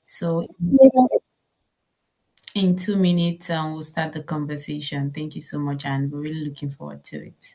So in 2 minutes, we'll start the conversation. Thank you so much, and we're really looking forward to it.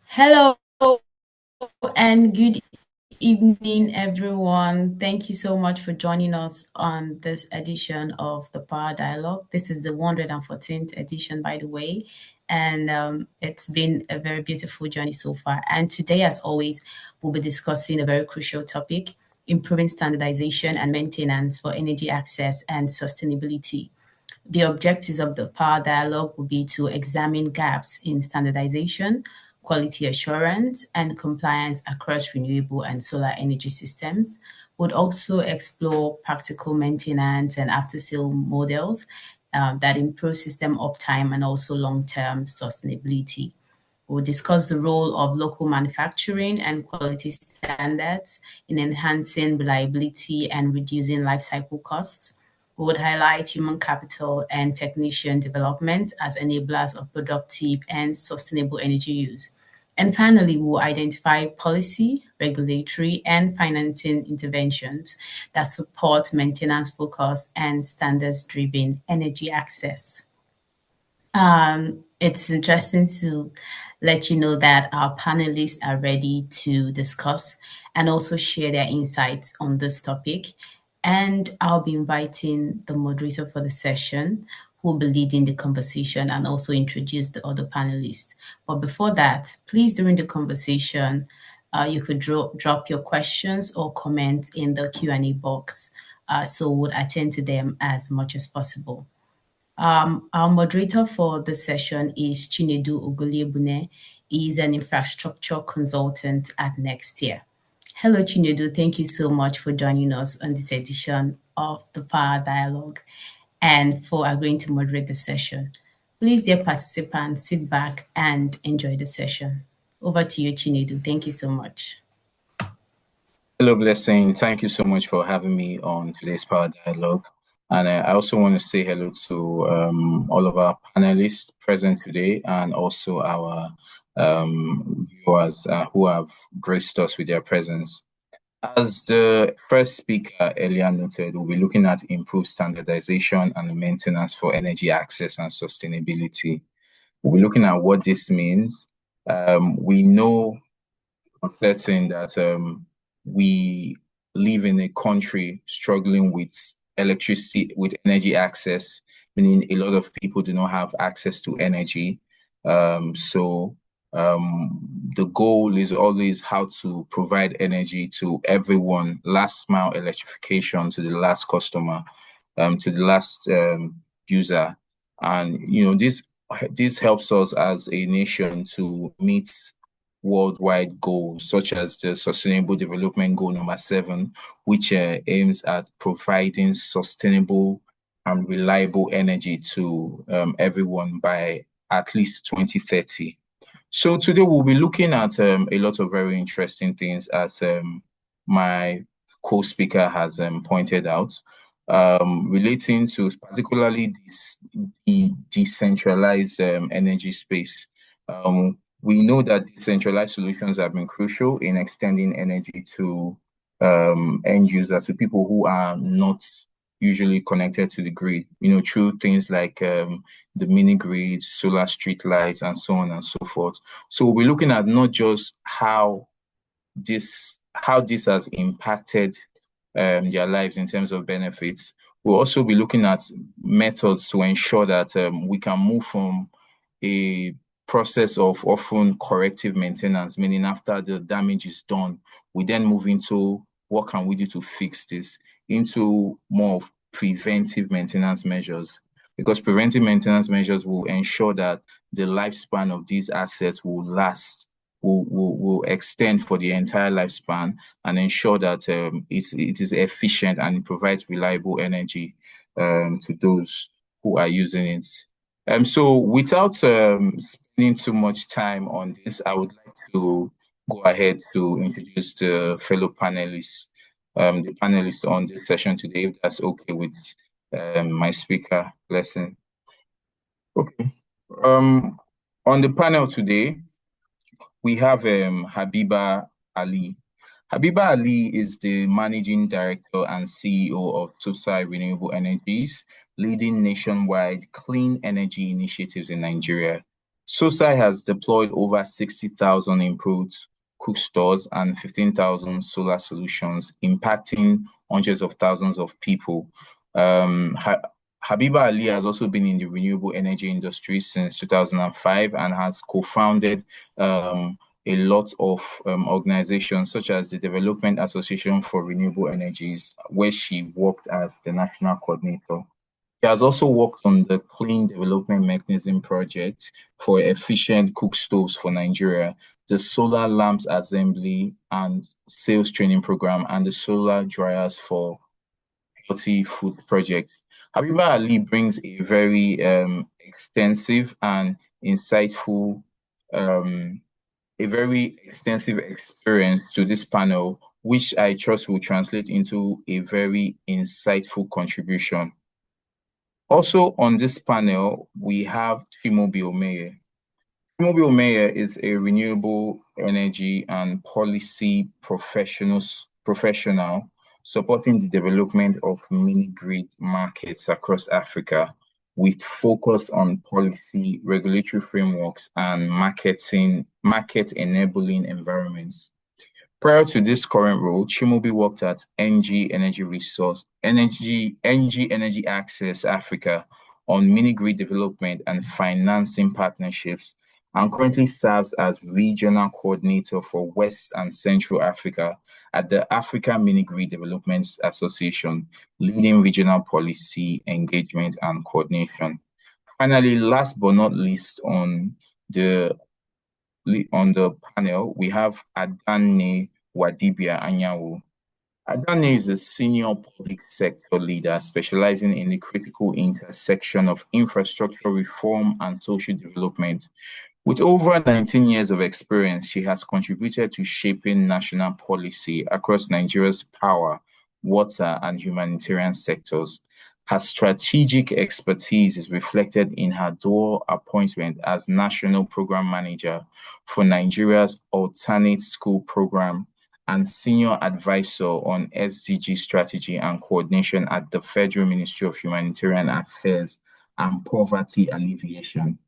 Hello and good evening, everyone. Thank you so much for joining us on this edition of the Power Dialogue. This is the 114th edition, by the way, and it's been a very beautiful journey so far. And today, as always, we'll be discussing a very crucial topic: improving standardization and maintenance for energy access and sustainability. The objectives of the Power Dialogue will be to examine gaps in standardization, quality assurance, and compliance across renewable and solar energy systems. Would also explore practical maintenance and after-sale models that improve system uptime and also long-term sustainability. We'll discuss the role of local manufacturing and quality standards in enhancing reliability and reducing life cycle costs. We would highlight human capital and technician development as enablers of productive and sustainable energy use. And finally, we will identify policy, regulatory, and financing interventions that support maintenance focused and standards driven energy access. It's interesting to let you know that our panelists are ready to discuss and also share their insights on this topic. And I'll be inviting the moderator for the session who will be leading the conversation and also introduce the other panelists. But before that, please, during the conversation, you could drop your questions or comments in the Q&A box, so we'll attend to them as much as possible. Our moderator for the session is Chinedu Ogoliebune. He is an infrastructure consultant at Nextier. Hello, Chinedu. Thank you so much for joining us on this edition of the Power Dialogue and for agreeing to moderate the session. Please, dear participants, sit back and enjoy the session. Over to you, Chinedu. Thank you so much. Hello, Blessing. Thank you so much for having me on today's Power Dialogue. And I also want to say hello to all of our panelists present today and also our viewers who have graced us with their presence. As the first speaker earlier noted, we'll be looking at improved standardization and maintenance for energy access and sustainability. We'll be looking at what this means. We know for certain that we live in a country struggling with electricity, with energy access, meaning a lot of people do not have access to energy. So the goal is always how to provide energy to everyone, last mile electrification to the last customer, to the last user. And, this helps us as a nation to meet worldwide goals, such as the Sustainable Development Goal number 7, which aims at providing sustainable and reliable energy to everyone by at least 2030. So today we'll be looking at a lot of very interesting things, as my co-speaker has pointed out, relating to particularly the decentralized energy space. We know that decentralized solutions have been crucial in extending energy to end users, to people who are not usually connected to the grid, through things like the mini grids, solar street lights, and so on and so forth. So we'll be looking at not just how this has impacted their lives in terms of benefits. We'll also be looking at methods to ensure that we can move from a process of often corrective maintenance, meaning after the damage is done, we then move into what can we do to fix this, into more of preventive maintenance measures. Because preventive maintenance measures will ensure that the lifespan of these assets will last, will extend for the entire lifespan, and ensure that it is efficient and it provides reliable energy to those who are using it. So without spending too much time on this, I would like to go ahead to introduce the fellow panelists, the panelists on this session today, if that's okay with my speaker, Blessing. Okay. Um, on the panel today, we have Habiba Ali. Habiba Ali is the Managing Director and CEO of Total Renewable Energies, leading nationwide clean energy initiatives in Nigeria. SOSAI has deployed over 60,000 improved cook stores and 15,000 solar solutions, impacting hundreds of thousands of people. Habiba Ali has also been in the renewable energy industry since 2005 and has co-founded a lot of organizations such as the Development Association for Renewable Energies, where she worked as the national coordinator. She has also worked on the Clean Development Mechanism project for efficient cook stoves for Nigeria, the solar lamps assembly and sales training program, and the solar dryers for healthy food project. Habiba Ali brings a very extensive and insightful um, a very extensive experience to this panel, which I trust will translate into a very insightful contribution. Also on this panel, we have Chimobi Omeye. Chimobi Omeye is a renewable energy and policy professional supporting the development of mini-grid markets across Africa with focus on policy, regulatory frameworks, and market-enabling environments. Prior to this current role, Chimobi worked at NG Energy Access Africa on mini-grid development and financing partnerships, and currently serves as regional coordinator for West and Central Africa at the Africa Mini-Grid Development Association, leading regional policy engagement and coordination. Finally, last but not least, the on the panel, we have Adane Wadibia Anyanwu. Adane is a senior public sector leader specializing in the critical intersection of infrastructure reform and social development. With over 19 years of experience, she has contributed to shaping national policy across Nigeria's power, water, and humanitarian sectors. Her strategic expertise is reflected in her dual appointment as National Program Manager for Nigeria's Alternate School Program and Senior Advisor on SDG Strategy and Coordination at the Federal Ministry of Humanitarian Affairs and Poverty Alleviation.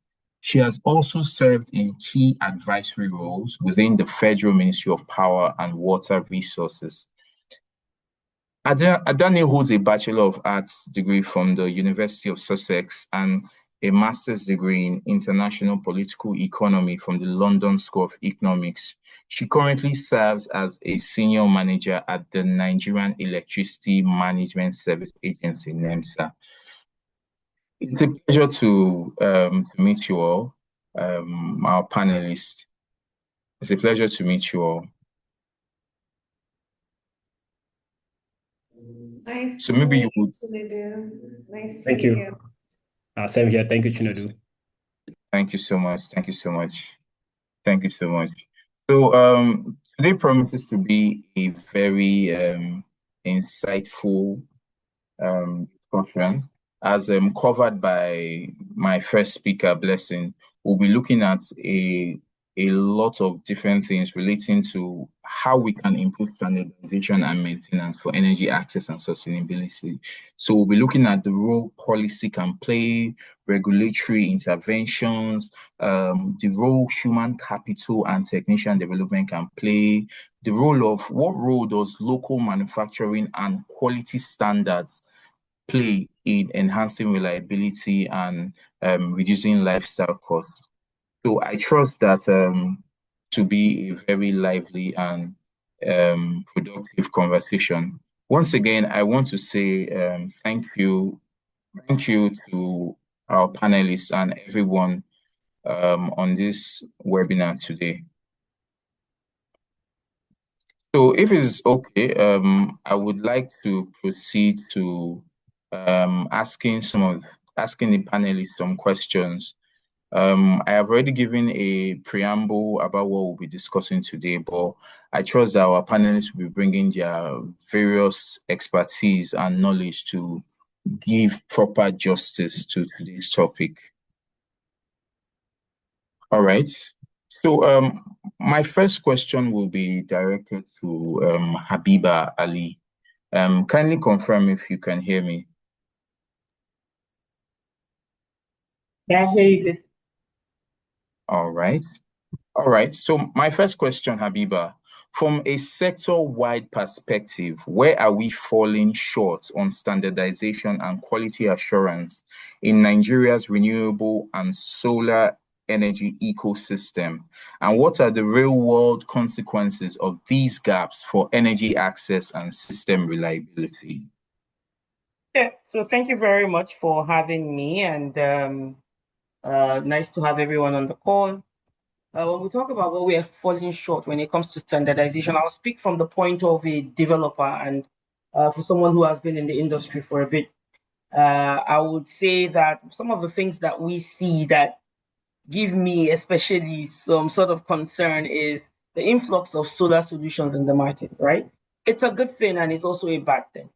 She has also served in key advisory roles within the Federal Ministry of Power and Water Resources. Adani holds a Bachelor of Arts degree from the University of Sussex and a master's degree in international political economy from the London School of Economics. She currently serves as a senior manager at the Nigerian Electricity Management Service Agency, NEMSA. It's a pleasure to meet you all, our panelists. It's a pleasure to meet you all. Nice So to maybe meet you would. you, Chinedu. Nice to Thank meet you. you. Same here. Thank you, Chinedu. Thank you so much. Thank you so much. Thank you so much. So, today promises to be a very insightful discussion. As covered by my first speaker, Blessing, we'll be looking at a lot of different things relating to how we can improve standardization and maintenance for energy access and sustainability. So we'll be looking at the role policy can play, regulatory interventions, the role human capital and technician development can play, the role of what role does local manufacturing and quality standards play in enhancing reliability and reducing lifestyle costs. So I trust that to be a very lively and productive conversation. Once again, I want to say thank you to our panelists and everyone on this webinar today. So if it is okay, I would like to proceed to asking the panelists some questions. I have already given a preamble about what we'll be discussing today, but I trust that our panelists will be bringing their various expertise and knowledge to give proper justice to today's topic. All right. So, my first question will be directed to Habiba Ali. Kindly confirm if you can hear me. Yeah, I hear you good. All right. All right. So, my first question, Habiba, from a sector-wide perspective, where are we falling short on standardization and quality assurance in Nigeria's renewable and solar energy ecosystem? And what are the real-world consequences of these gaps for energy access and system reliability? Yeah, so thank you very much for having me, and nice to have everyone on the call. When we talk about what we are falling short when it comes to standardization, I'll speak from the point of a developer and for someone who has been in the industry for a bit. I would say that some of the things that we see that give me especially some sort of concern is the influx of solar solutions in the market, right? It's a good thing and it's also a bad thing.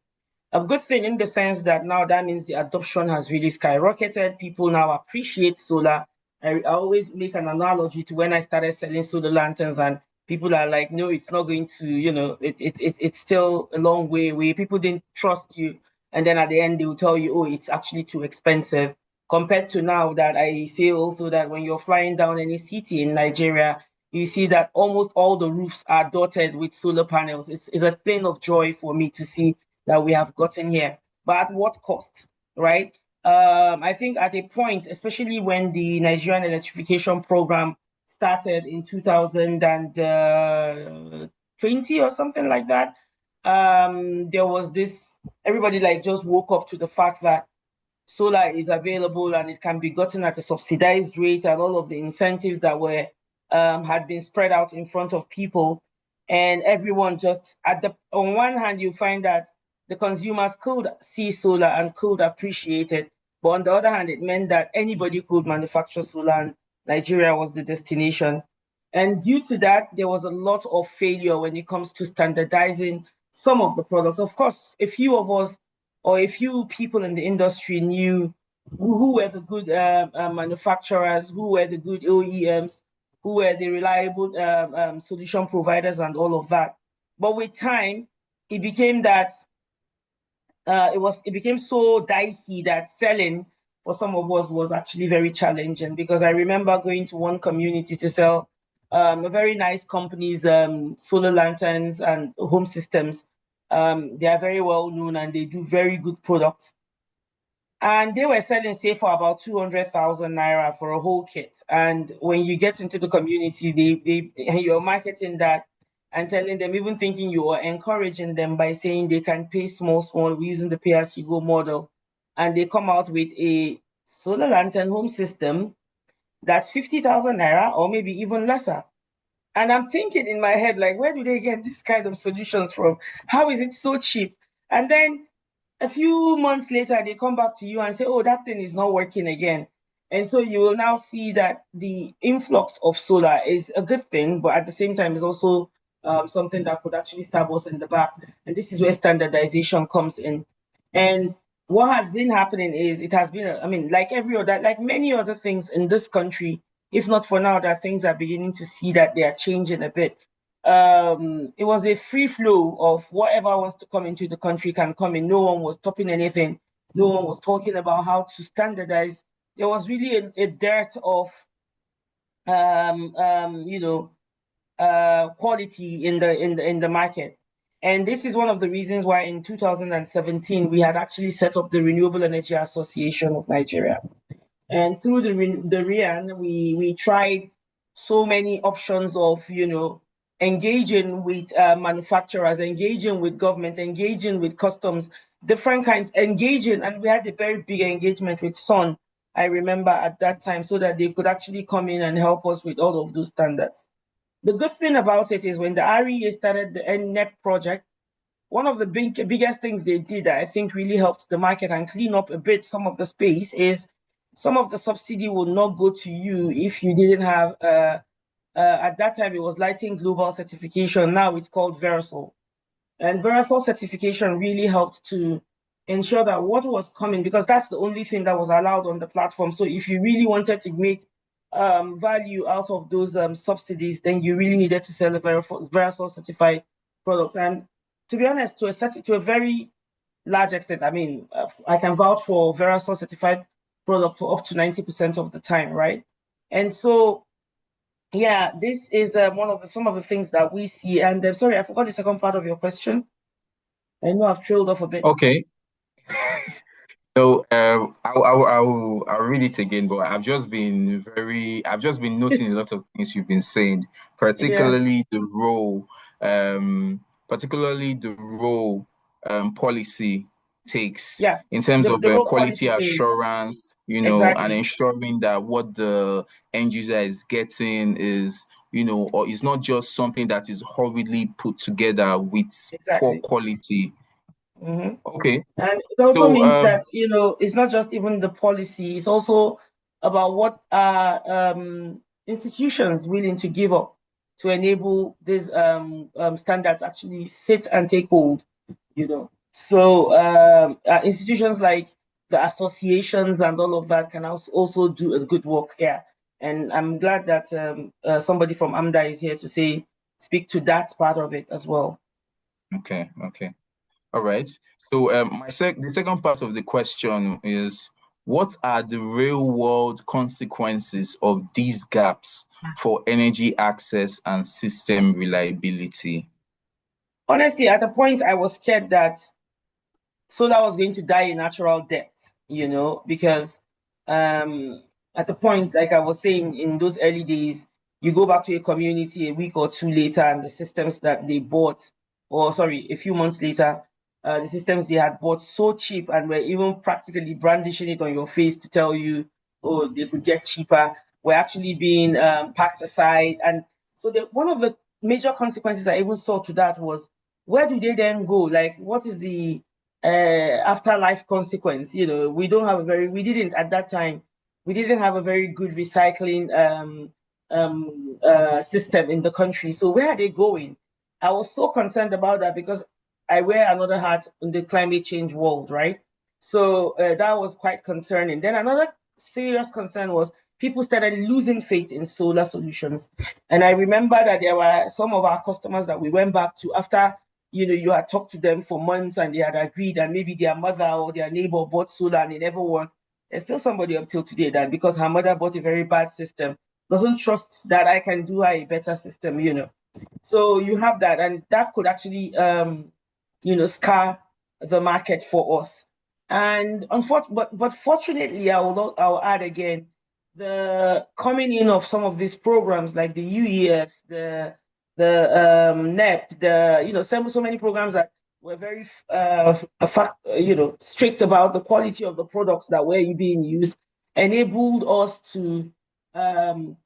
A good thing in the sense that now that means the adoption has really skyrocketed. People now appreciate solar. I always make an analogy to when I started selling solar lanterns, and people are like, no, it's not going to, it's still a long way away. People didn't trust you. And then at the end, they will tell you, oh, it's actually too expensive. Compared to now that I say also that when you're flying down any city in Nigeria, you see that almost all the roofs are dotted with solar panels. It's a thing of joy for me to see that we have gotten here, but at what cost, right? I think at a point, especially when the Nigerian electrification program started in 2020 or something like that, there was this, everybody like just woke up to the fact that solar is available and it can be gotten at a subsidized rate, and all of the incentives that were had been spread out in front of people, and everyone just at the on one hand you find that the consumers could see solar and could appreciate it, but on the other hand it meant that anybody could manufacture solar and Nigeria was the destination. And due to that, there was a lot of failure when it comes to standardizing some of the products. Of course, a few of us or a few people in the industry knew who were the good manufacturers, who were the good OEMs, who were the reliable solution providers, and all of that. But with time, it became that it became so dicey that selling for some of us was actually very challenging, because I remember going to one community to sell a very nice company's solar lanterns and home systems. They are very well known and they do very good products. And they were selling, say, for about 200,000 naira for a whole kit. And when you get into the community, you're marketing that and telling them, even thinking you are encouraging them by saying they can pay small, small using the pay as you go model. And they come out with a solar lantern home system that's 50,000 naira or maybe even lesser. And I'm thinking in my head, like, where do they get this kind of solutions from? How is it so cheap? And then a few months later, they come back to you and say, oh, that thing is not working again. And so you will now see that the influx of solar is a good thing, but at the same time is also something that could actually stab us in the back. And this is where standardization comes in. And what has been happening is it has been, I mean, like every other, like many other things in this country, if not for now, that things are beginning to see that they are changing a bit. It was a free flow of whatever wants to come into the country can come in. No one was stopping anything. No one was talking about how to standardize. There was really a dearth of um, um, you know quality in the market. And this is one of the reasons why in 2017 we had actually set up the Renewable Energy Association of Nigeria. And through the RIAN, we tried so many options of engaging with manufacturers, engaging with government, engaging with customs, different kinds, engaging, and we had a very big engagement with Sun. I remember at that time, so that they could actually come in and help us with all of those standards. The good thing about it is when the REA started the NNEP project, one of the biggest things they did that I think really helped the market and clean up a bit some of the space is some of the subsidy will not go to you if you didn't have at that time it was Lighting Global certification. Now it's called Verisol. And Verisol certification really helped to ensure that what was coming, because that's the only thing that was allowed on the platform. So if you really wanted to make value out of those subsidies, then you really needed to sell a Verisol certified product. And to be honest, to a very large extent, I mean, I can vouch for Verisol certified products for up to 90% of the time, right? And so yeah, this is one of some of the things that we see. And sorry, I forgot the second part of your question. I know I've trailed off a bit. Okay. So I'll read it again, but I've just been noting a lot of things you've been saying, Yeah, particularly the role, particularly the role policy takes yeah. in terms of The role quality policy plays. assurance, and Exactly, ensuring that what the end user is getting is, or is not just something that is hurriedly put together with poor exactly. quality. Hmm. Okay. And it also So means that, it's not just even the policy, it's also about what are institutions willing to give up to enable these standards actually sit and take hold. So institutions like the associations and all of that can also do a good work here. And I'm glad that somebody from AMDA is here to speak to that part of it as well. okay, okay. All right. So the second part of the question is, what are the real world consequences of these gaps for energy access and system reliability? Honestly, at a point, I was scared that solar was going to die a natural death, because um, at the point, like I was saying, in those early days, you go back to a community a week or two later, and the systems that they bought, or sorry, a few months later, the systems they had bought so cheap and were even practically brandishing it on your face to tell you, oh, they could get cheaper, were actually being packed aside. And so one of the major consequences I even saw to that was, where do they then go? Like, what is the afterlife consequence? We didn't at that time, we didn't have a very good recycling system in the country. So where are they going? I was so concerned about that because I wear another hat in the climate change world, right? So that was quite concerning. Then another serious concern was people started losing faith in solar solutions. And I remember that there were some of our customers that we went back to after you had talked to them for months and they had agreed, and maybe their mother or their neighbor bought solar and it never worked. There's still somebody up till today that because her mother bought a very bad system, doesn't trust that I can do her a better system. So you have that, and that could actually, scar the market for us. And but fortunately, I'll add again, the coming in of some of these programs like the UEFs, the NEP, so many programs that were very strict about the quality of the products that were being used, enabled us to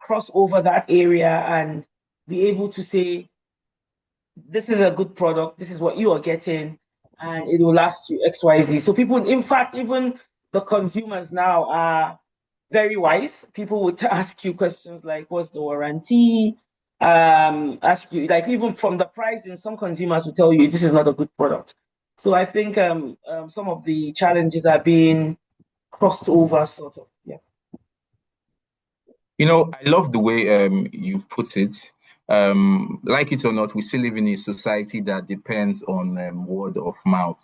cross over that area and be able to say, this is a good product, this is what you are getting, and it will last you XYZ. So people, in fact, even the consumers now are very wise. People would ask you questions like, "What's the warranty?" Ask you like even from the pricing, some consumers will tell you this is not a good product. So I think some of the challenges are being crossed over, sort of. Yeah. I love the way you've put it. Like it or not, we still live in a society that depends on word of mouth.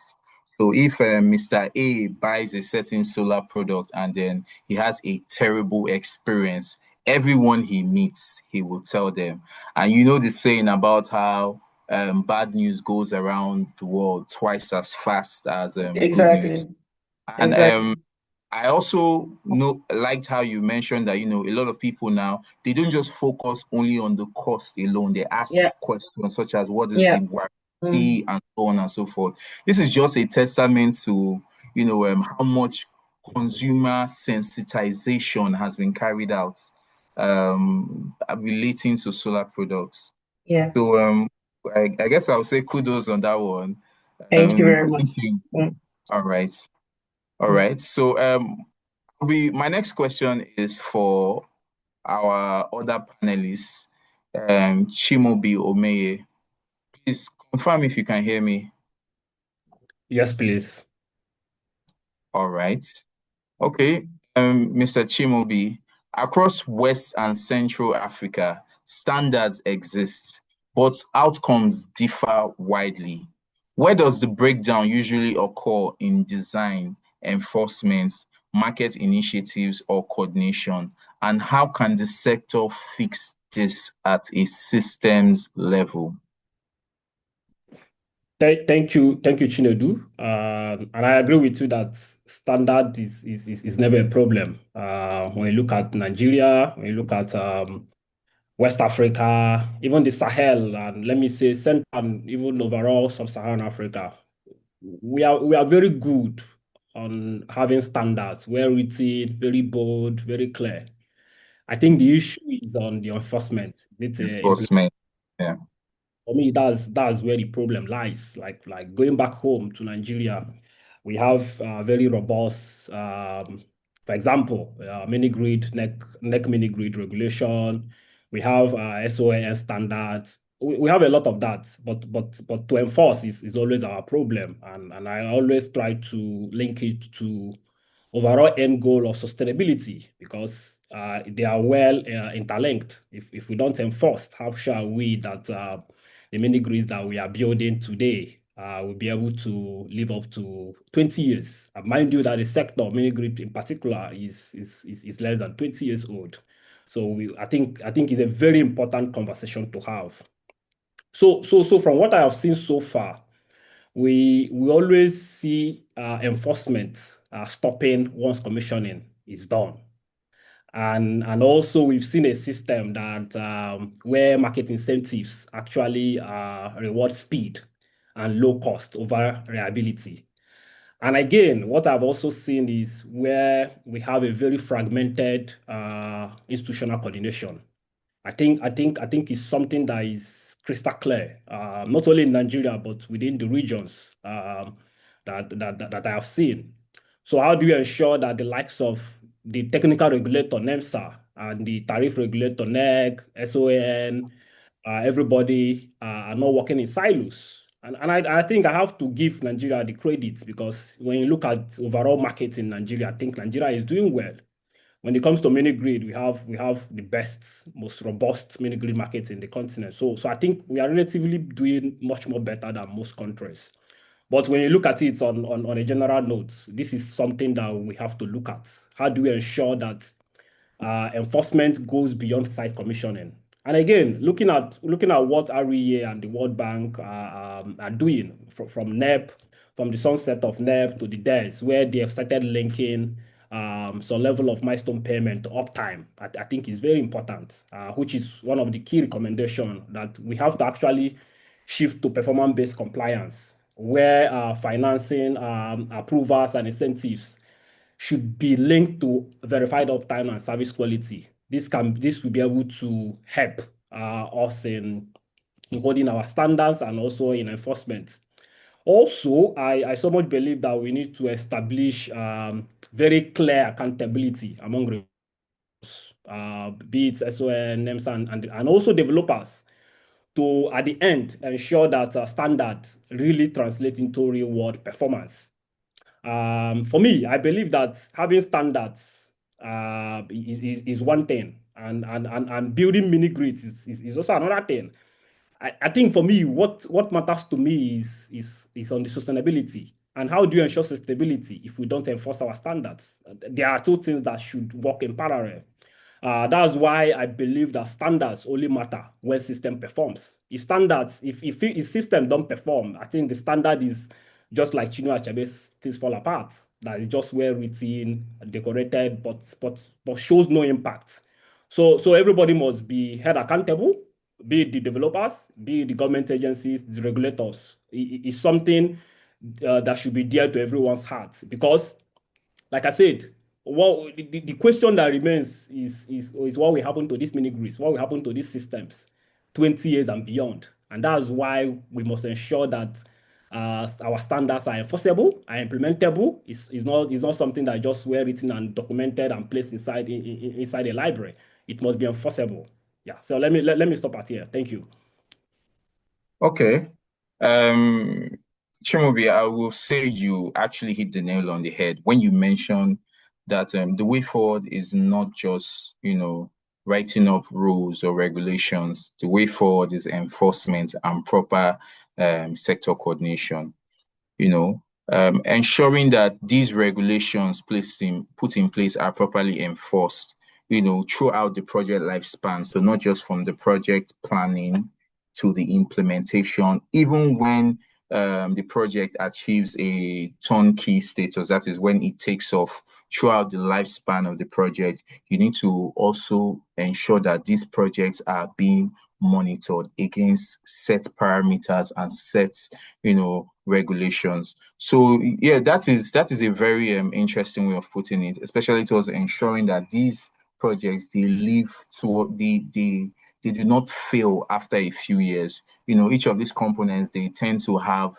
So if Mr. A buys a certain solar product and then he has a terrible experience, everyone he meets, he will tell them. And you know the saying about how bad news goes around the world twice as fast as good news. Exactly. And Exactly. I also liked how you mentioned that a lot of people now they don't just focus only on the cost alone. They ask Yeah. questions such as what is Yeah. the Mm. warranty and so on and so forth. This is just a testament to how much consumer sensitization has been carried out relating to solar products. Yeah. So I guess I'll say kudos on that one. Thank you very much. Thank you. Mm. All right. All Mm. right. So my next question is for our other panelists, Chimobi Omeye. Please confirm if you can hear me. Yes, please. All right. Okay. Mr. Chimobi, across West and Central Africa, standards exist, but outcomes differ widely. Where does the breakdown usually occur in design, enforcement, market initiatives, or coordination? And how can the sector fix this at a systems level? Thank you, Chinedu. And I agree with you that standard is never a problem. When you look at Nigeria, when you look at West Africa, even the Sahel, and let me say Central and even overall Sub-Saharan Africa, we are very good on having standards, well written, very bold, very clear. I think the issue is on the enforcement. It's Enforcement. Yeah. for me, that's where the problem lies. Like going back home to Nigeria, we have very robust, for example, mini grid neck mini grid regulation. We have SOAS standards. We have a lot of that, but to enforce is always our problem. And I always try to link it to overall end goal of sustainability because they are well interlinked. If we don't enforce, how shall we that the mini grids that we are building today will be able to live up to 20 years? And mind you that the sector, mini grid in particular, is less than 20 years old. So I think it's a very important conversation to have. So from what I have seen so far, we always see enforcement stopping once commissioning is done. And also we've seen a system that where market incentives actually reward speed and low cost over reliability. And again, what I've also seen is where we have a very fragmented institutional coordination. I think it's something that is crystal clear, not only in Nigeria but within the regions that I have seen. So how do you ensure that the likes of the technical regulator NEMSA and the tariff regulator NEG, SON, everybody are not working in silos? And I think I have to give Nigeria the credit because when you look at overall market in Nigeria, I think Nigeria is doing well. When it comes to mini grid, we have the best, most robust mini grid markets in the continent. So I think we are relatively doing much more better than most countries. But when you look at it on a general note, this is something that we have to look at. How do we ensure that enforcement goes beyond site commissioning? And again, looking at what REA and the World Bank are doing from NEP, from the sunset of NEP to the DES, where they have started linking some level of milestone payment to uptime, I think is very important, which is one of the key recommendations that we have to actually shift to performance-based compliance, where financing approvals and incentives should be linked to verified uptime and service quality. This will be able to help us in holding our standards and also in enforcement. Also, I so much believe that we need to establish very clear accountability among be it SON, NEMSA, and also developers to, at the end, ensure that standard really translates into real world performance. For me, I believe that having standards is one thing, and building mini grids is also another thing. I think for me, what matters to me is on the sustainability. And how do you ensure sustainability if we don't enforce our standards? There are two things that should work in parallel. That's why I believe that standards only matter when system performs. If system don't perform, I think the standard is just like Chinua Achebe's things fall apart. That is just well written, decorated, but shows no impact. So everybody must be held accountable, be it the developers, be it the government agencies, the regulators. It's something that should be dear to everyone's heart, because like I said, what the question that remains is what will happen to these mini grids, what will happen to these systems 20 years and beyond. And that's why we must ensure that our standards are enforceable, are implementable. It's not something that just well written and documented and placed inside a library. It must be enforceable. Yeah. So let me stop at here. Thank you. Okay. Um, Chimobi, I will say you actually hit the nail on the head when you mentioned that the way forward is not just, writing up rules or regulations. The way forward is enforcement and proper sector coordination. you know, ensuring that these regulations put in place are properly enforced, throughout the project lifespan. So not just from the project planning to the implementation, even when the project achieves a turnkey status, that is when it takes off throughout the lifespan of the project, you need to also ensure that these projects are being monitored against set parameters and set, regulations. So yeah, that is a very interesting way of putting it, especially towards ensuring that these projects they live to they do not fail after a few years. Each of these components they tend to have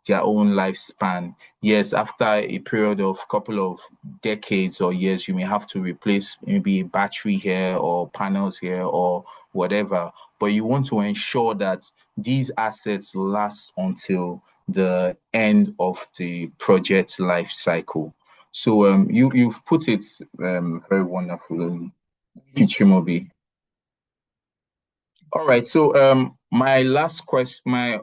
their own lifespan. Yes, after a period of couple of decades or years, you may have to replace maybe a battery here or panels here or whatever. But you want to ensure that these assets last until the end of the project life cycle. So you've put it very wonderfully, Kichimobi. All right. So my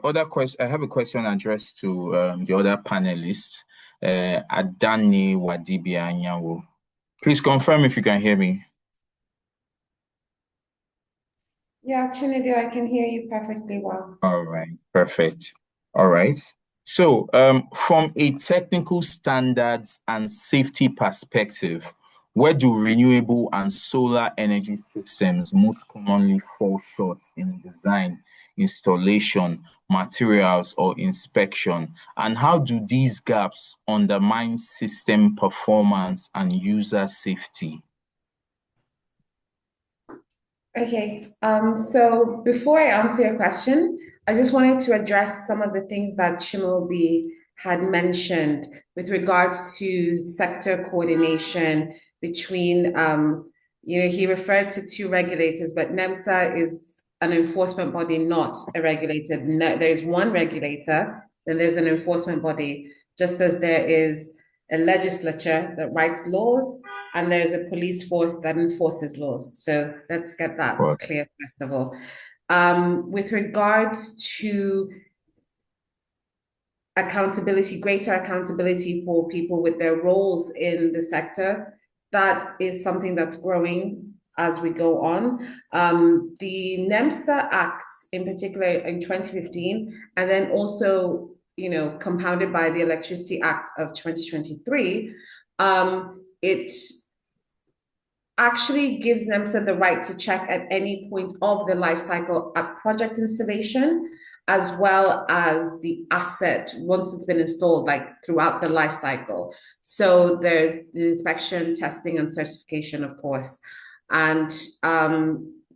other question, I have a question addressed to the other panelists, Adani Wadibia Anyanwu. Please confirm if you can hear me. Yeah, Chinedu, I can hear you perfectly well. All right, perfect. All right. So, from a technical standards and safety perspective, where do renewable and solar energy systems most commonly fall short in design, installation, materials, or inspection? And how do these gaps undermine system performance and user safety? Okay, so before I answer your question, I just wanted to address some of the things that Shimobi had mentioned with regards to sector coordination between, he referred to two regulators, but NEMSA is an enforcement body, not a regulator. No, there's one regulator, then there's an enforcement body, just as there is a legislature that writes laws and there's a police force that enforces laws. So let's get that clear first of all. With regards to accountability, greater accountability for people with their roles in the sector, that is something that's growing as we go on. The NEMSA Act, in particular in 2015, and then also, compounded by the Electricity Act of 2023, it actually gives NEMSA the right to check at any point of the life cycle at project installation, as well as the asset once it's been installed, like throughout the life cycle. So there's the inspection, testing, and certification, of course. And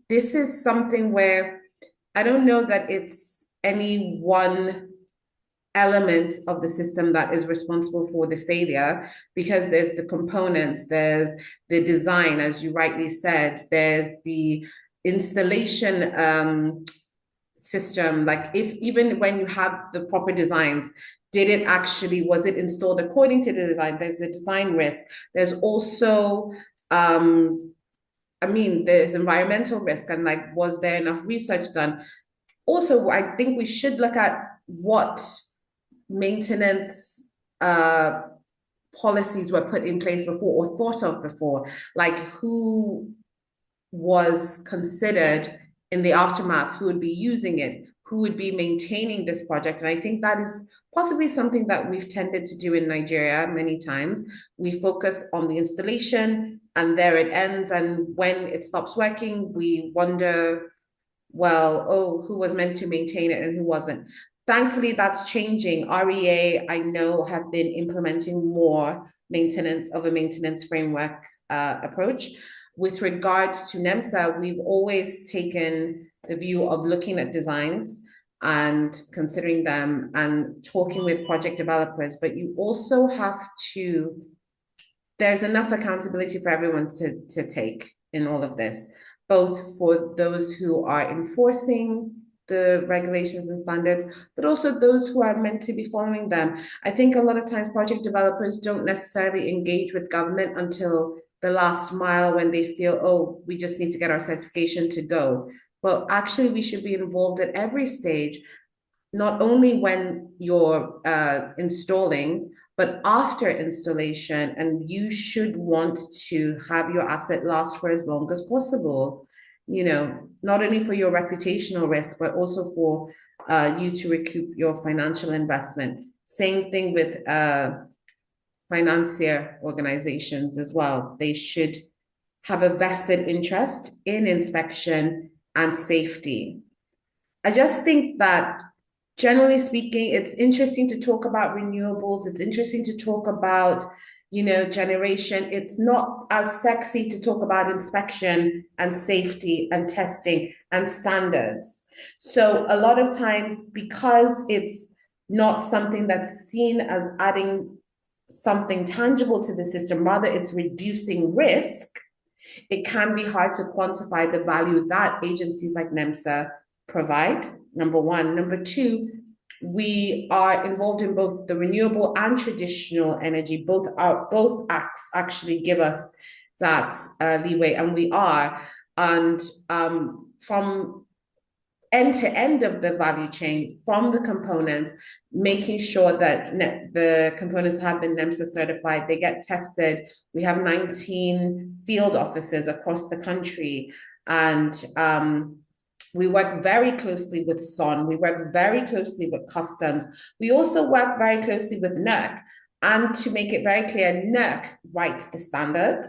this is something where I don't know that it's any one element of the system that is responsible for the failure, because there's the components, there's the design, as you rightly said, there's the installation system. Like, if even when you have the proper designs, was it installed according to the design? There's the design risk. There's also there's environmental risk, and like, was there enough research done? Also, I think we should look at what maintenance policies were put in place before or thought of before, like who was considered in the aftermath, who would be using it, who would be maintaining this project. And I think that is possibly something that we've tended to do in Nigeria many times. We focus on the installation and there it ends. And when it stops working, we wonder, well, oh, who was meant to maintain it and who wasn't. Thankfully, that's changing. REA, I know, have been implementing more maintenance framework approach. With regards to NEMSA, we've always taken the view of looking at designs and considering them and talking with project developers, but you also have to, there's enough accountability for everyone to take in all of this, both for those who are enforcing the regulations and standards, but also those who are meant to be following them. I think a lot of times project developers don't necessarily engage with government until the last mile, when they feel, oh, we just need to get our certification to go. Well, actually, we should be involved at every stage, not only when you're installing, but after installation. And you should want to have your asset last for as long as possible, not only for your reputational risk, but also for you to recoup your financial investment. Same thing with financier organizations as well. They should have a vested interest in inspection and safety. I just think that, generally speaking, it's interesting to talk about renewables. It's interesting to talk about, generation. It's not as sexy to talk about inspection and safety and testing and standards. So a lot of times, because it's not something that's seen as adding something tangible to the system, rather it's reducing risk, it can be hard to quantify the value that agencies like NEMSA provide, number one. Number two, we are involved in both the renewable and traditional energy. Both acts actually give us that leeway, and we are. And from end to end of the value chain, from the components, making sure that the components have been NEMSA certified, they get tested. We have 19 field offices across the country, and we work very closely with SON. We work very closely with customs. We also work very closely with NERC. And to make it very clear, NERC writes the standards.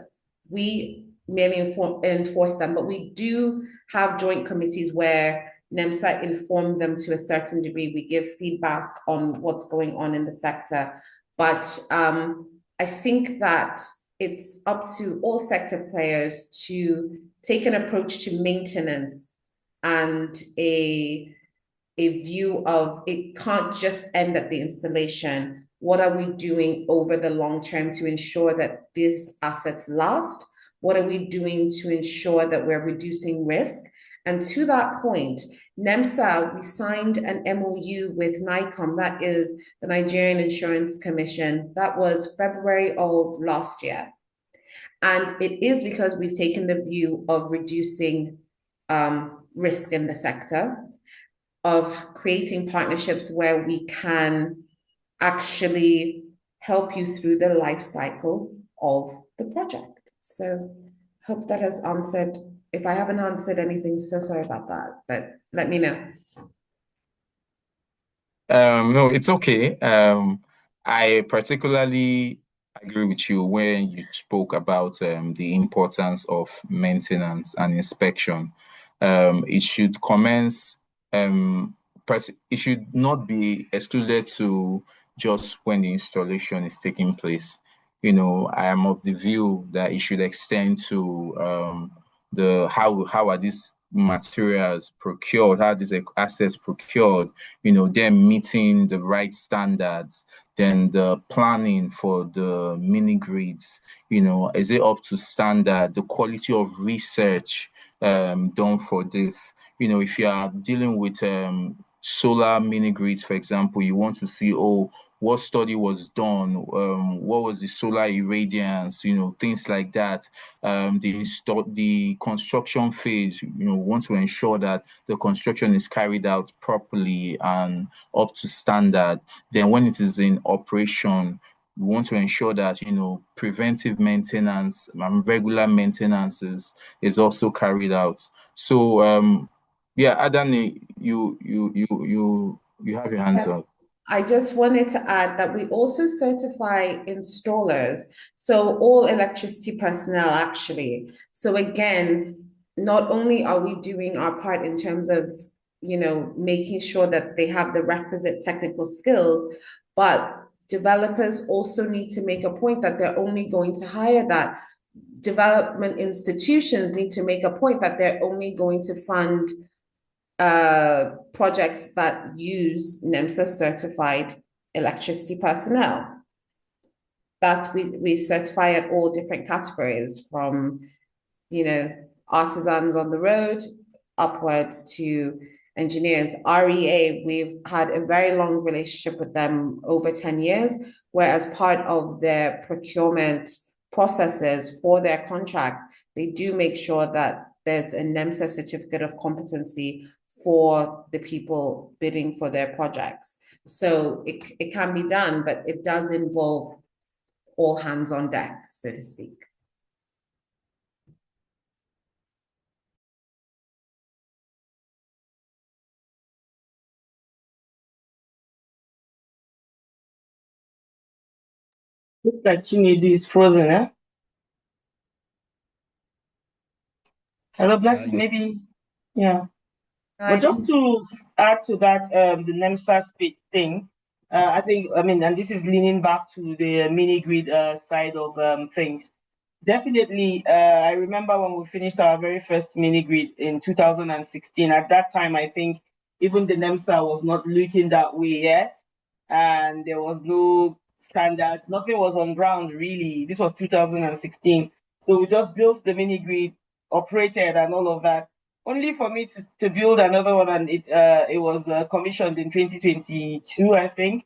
We merely enforce them, but we do have joint committees where NEMSA inform them to a certain degree. We give feedback on what's going on in the sector. But I think that it's up to all sector players to take an approach to maintenance and a view of, it can't just end at the installation. What are we doing over the long term to ensure that these assets last? What are we doing to ensure that we're reducing risk? And to that point, NEMSA, we signed an MOU with NICOM, that is the Nigerian Insurance Commission. That was February of last year. And it is because we've taken the view of reducing risk in the sector, of creating partnerships where we can actually help you through the life cycle of the project. So I hope that has answered. If I haven't answered anything, so sorry about that, but let me know. No, it's okay. I particularly agree with you when you spoke about the importance of maintenance and inspection. It should commence, it should not be excluded to just when the installation is taking place. I am of the view that it should extend to the how are these materials procured, how these assets procured, them meeting the right standards, then the planning for the mini grids, is it up to standard, the quality of research done for this. If you are dealing with solar mini grids, for example, you want to see, oh, what study was done, what was the solar irradiance, things like that. The construction phase, want to ensure that the construction is carried out properly and up to standard. Then when it is in operation, we want to ensure that, preventive maintenance and regular maintenance is also carried out. So yeah, Adani, you have your hands up. I just wanted to add that we also certify installers, so all electricity personnel actually. So again, not only are we doing our part in terms of, making sure that they have the requisite technical skills, but developers also need to make a point that they're only going to hire that. Development institutions need to make a point that they're only going to fund projects that use NEMSA certified electricity personnel. That we certify at all different categories from, artisans on the road upwards to engineers. REA, we've had a very long relationship with them, over 10 years, where as part of their procurement processes for their contracts, they do make sure that there's a NEMSA certificate of competency for the people bidding for their projects. So it can be done, but it does involve all hands on deck, so to speak. Looks like Chinedu is frozen, eh? Hello, Blessing, maybe, yeah. But just to add to that, the NEMSA thing, and this is leaning back to the mini grid side of things. Definitely, I remember when we finished our very first mini grid in 2016. At that time, I think even the NEMSA was not looking that way yet, and there was no standards. Nothing was on ground really. This was 2016, so we just built the mini grid, operated, and all of that. Only for me to build another one, and it was commissioned in 2022, I think.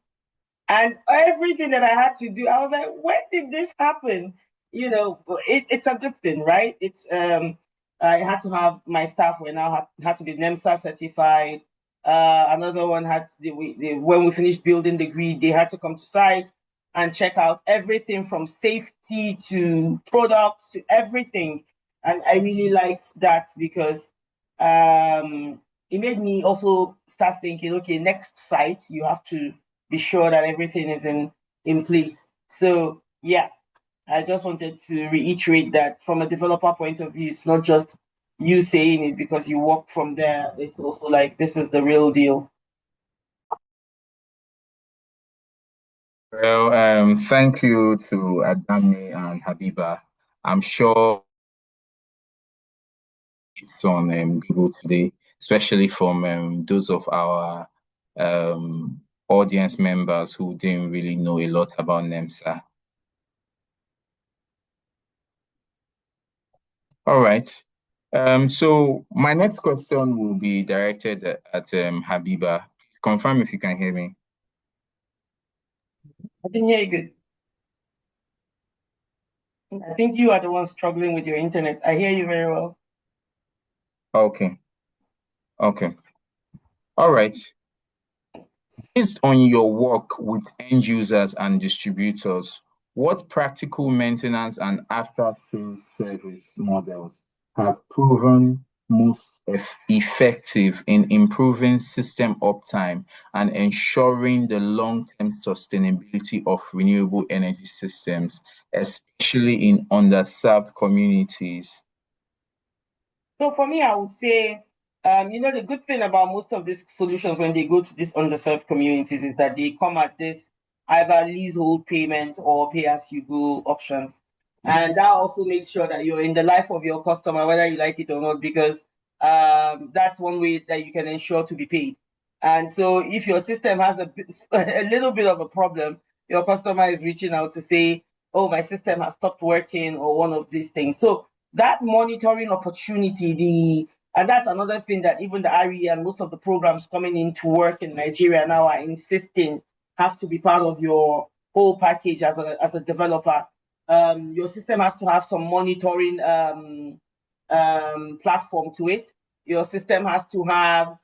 And everything that I had to do, I was like, when did this happen? It's a good thing, right? I had to have my staff were now had to be NEMSA certified. Another one had to, when we finished building the grid, they had to come to site and check out everything from safety to products to everything. And I really liked that because it made me also start thinking, okay, next site, you have to be sure that everything is in place. So yeah, I just wanted to reiterate that from a developer point of view, it's not just you saying it because you work from there. It's also like this is the real deal. Well, thank you to Adami and Habiba. I'm sure it's on Google today, especially from those of our audience members who didn't really know a lot about NEMSA. All right. So my next question will be directed at Habiba. Confirm if you can hear me. I can hear you good. I think you are the one struggling with your internet. I hear you very well. Okay. Okay. All right. Based on your work with end users and distributors, what practical maintenance and after-sales service models have proven most effective in improving system uptime and ensuring the long-term sustainability of renewable energy systems, especially in underserved communities? So for me, I would say, the good thing about most of these solutions when they go to these underserved communities is that they come at this either leasehold payment or pay as you go options. And that also makes sure that you're in the life of your customer, whether you like it or not, because That's one way that you can ensure to be paid. And so if your system has a little bit of a problem, your customer is reaching out to say, oh, my system has stopped working or one of these things. So that monitoring opportunity, and that's another thing that even the RE and most of the programs coming into work in Nigeria now are insisting have to be part of your whole package as a developer. Your system has to have some monitoring platform to it. Your system has to have,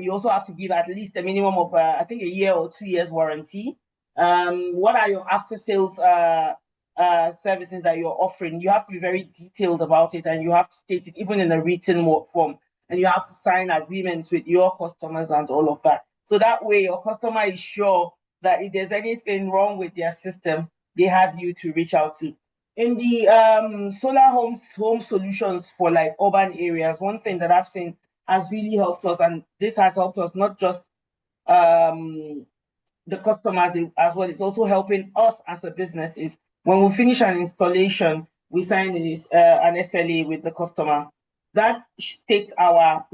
you also have to give at least a minimum of, I think, a year or 2 years warranty. What are your after sales services that you're offering? You have to be very detailed about it, and you have to state it even in a written form. And you have to sign agreements with your customers and all of that. So that way, your customer is sure that if there's anything wrong with their system, they have you to reach out to. In the solar home solutions for like urban areas, one thing that I've seen has really helped us, and this has helped us not just um, the customers as well. It's also helping us as a business. Is when we finish an installation, we sign this an SLA with the customer. That states our,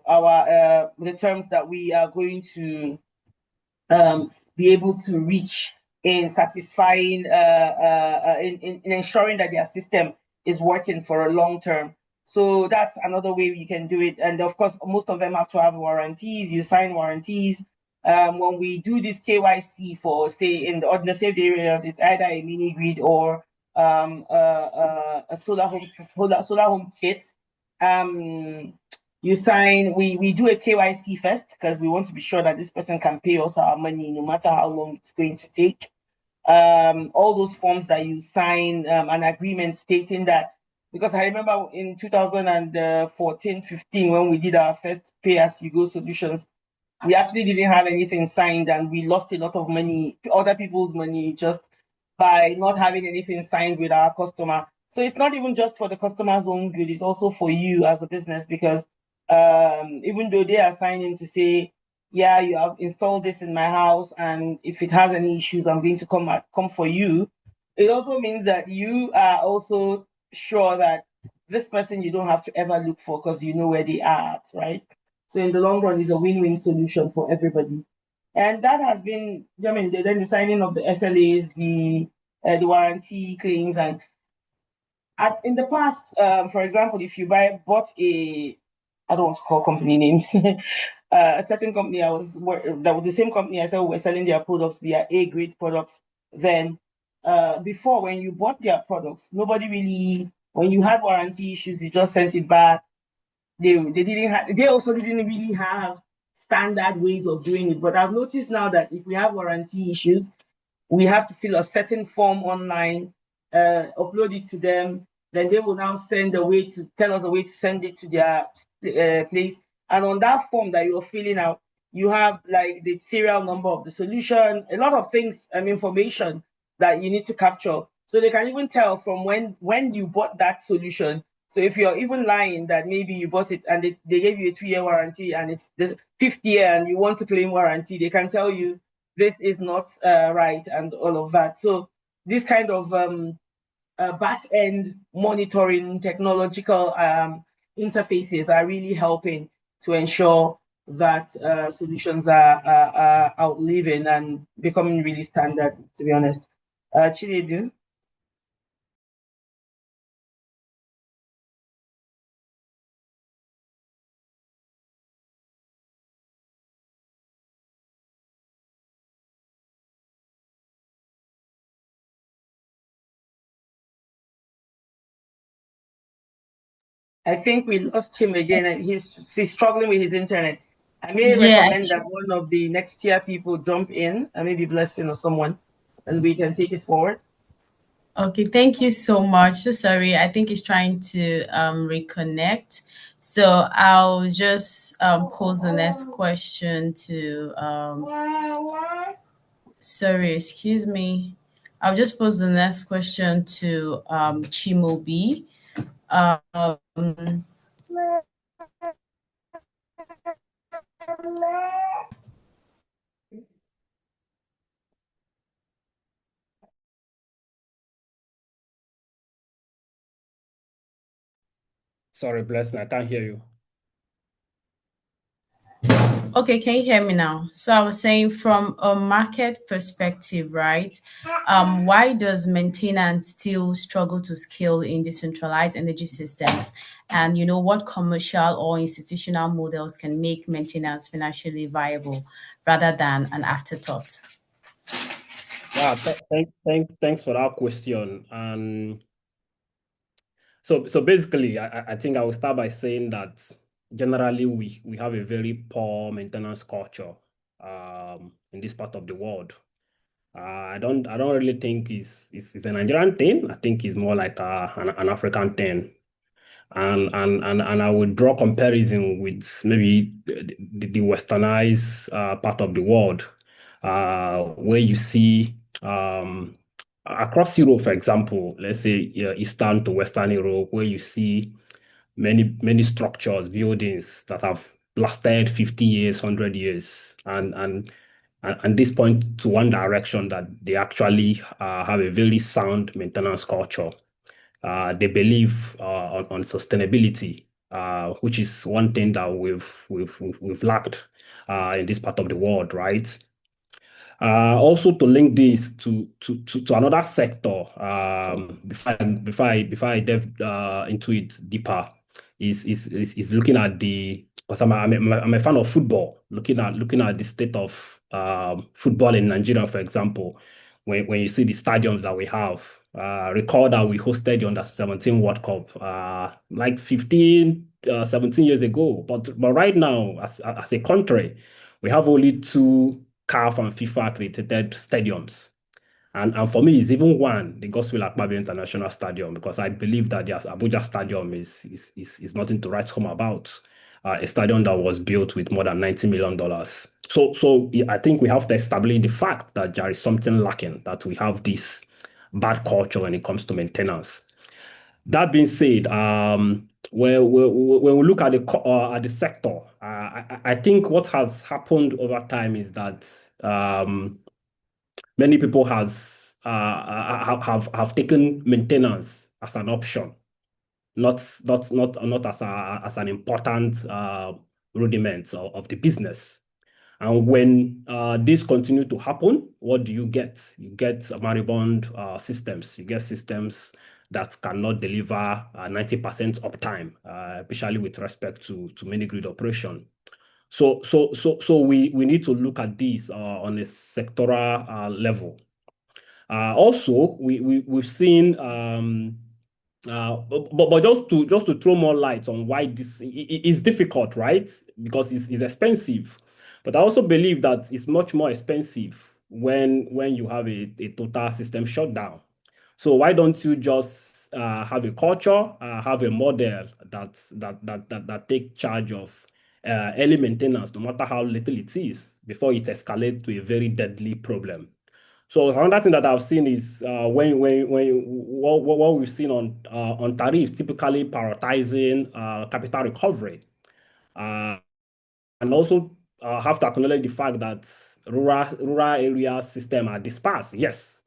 our the terms that we are going to be able to reach in satisfying in ensuring that their system is working for a long term. So that's another way you can do it. And of course, most of them have to have warranties. You sign warranties. When we do this KYC for, say, in the ordinary saved areas, it's either a mini grid or a solar home kit. Um, you sign, we do a KYC first because we want to be sure that this person can pay us our money no matter how long it's going to take. All those forms that you sign, an agreement stating that, because I remember in 2014-15 when we did our first pay as you go solutions, we actually didn't have anything signed and we lost a lot of money, other people's money, just by not having anything signed with our customer. So it's not even just for the customer's own good, it's also for you as a business, because even though they are signing to say, yeah, you have installed this in my house, and if it has any issues, I'm going to come for you. It also means that you are also sure that this person you don't have to ever look for because you know where they are at, right? So in the long run, it's a win-win solution for everybody. And that has been, I mean, then the signing of the SLAs, the warranty claims, and in the past, for example, if you bought a, I don't want to call company names, a certain company that was the same company I said were selling their products, their A grade products. Then before, when you bought their products, nobody really, when you had warranty issues, you just sent it back. They also didn't really have standard ways of doing it. But I've noticed now that if we have warranty issues, we have to fill a certain form online, upload it to them. Then they will now send a way to tell us a way to send it to their place. And on that form that you're filling out, you have like the serial number of the solution, a lot of things and information that you need to capture. So they can even tell from when you bought that solution. So if you're even lying that maybe you bought it and they gave you a 2 year warranty and it's the 5th year and you want to claim warranty, they can tell you this is not right and all of that. So this kind of back end monitoring technological interfaces are really helping to ensure that solutions are outliving and becoming really standard, to be honest. Chinedu? I think we lost him again. He's struggling with his internet. I may Yeah, recommend that one of the next tier people jump in, maybe Blessing or someone, and we can take it forward. okay, thank you so much. So sorry, I think it's trying to reconnect. So I'll just pose the next question to sorry, excuse me. I'll just pose the next question to Chimobi. Um, Sorry, Blessing, I can't hear you. Okay, can you hear me now? So I was saying from a market perspective, right? Why does maintenance still struggle to scale in decentralized energy systems? And what commercial or institutional models can make maintenance financially viable rather than an afterthought? Yeah, thanks for that question. And so basically, I think I will start by saying that generally we have a very poor maintenance culture in this part of the world. I don't really think it's a Nigerian thing. I think it's more like an African thing. And I would draw comparison with maybe the westernized part of the world, where you see across Europe, for example, let's say Eastern to Western Europe, where you see many structures, buildings that have lasted 50 years, 100 years, and this point to one direction that they actually have a very sound maintenance culture. They believe on sustainability, which is one thing that we've lacked in this part of the world, right? Also to link this to another sector, before I delve into it deeper, is looking at the because I'm a fan of football. Looking at the state of football in Nigeria, for example, when you see the stadiums that we have. Recall that we hosted the Under-17 World Cup like 15, 17 years ago. But right now, as a country, we have only two CAF and FIFA accredited stadiums. And for me, it's even one, the Godswill Akpabio International Stadium, because I believe that the Abuja Stadium is nothing to write home about. A stadium that was built with more than $90 million. So I think we have to establish the fact that there is something lacking, that we have this bad culture when it comes to maintenance. That being said, when we look at the sector, I think what has happened over time is that many people have taken maintenance as an option, not as an important rudiment of the business. And when this continue to happen, what do you get? You get moribund systems. You get systems that cannot deliver 90% uptime, especially with respect to mini grid operation. So we need to look at this on a sectoral level. Also, we've seen but just to throw more light on why this is difficult, right? Because it's expensive. But I also believe that it's much more expensive when you have a total system shutdown. So why don't you just have a culture, have a model that take charge of early maintenance, no matter how little it is, before it escalates to a very deadly problem. So another thing that I've seen is when what we've seen on tariffs, typically prioritizing capital recovery, uh, and also have to acknowledge the fact that rural area system are dispersed. Yes,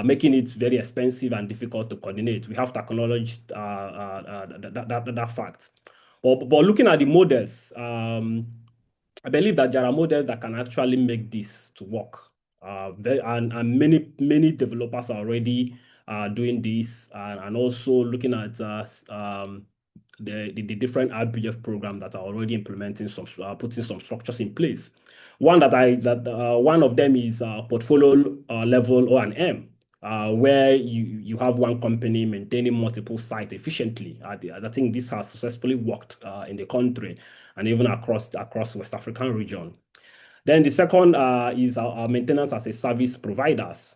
making it very expensive and difficult to coordinate. We have to acknowledge that fact. But looking at the models, I believe that there are models that can actually make this to work. And many developers are already doing this, and also looking at the different RBF programs that are already implementing putting some structures in place. One of them is portfolio level O&M. Where you have one company maintaining multiple sites efficiently. I think this has successfully worked in the country and even across West African region. Then the second is our maintenance as a service providers,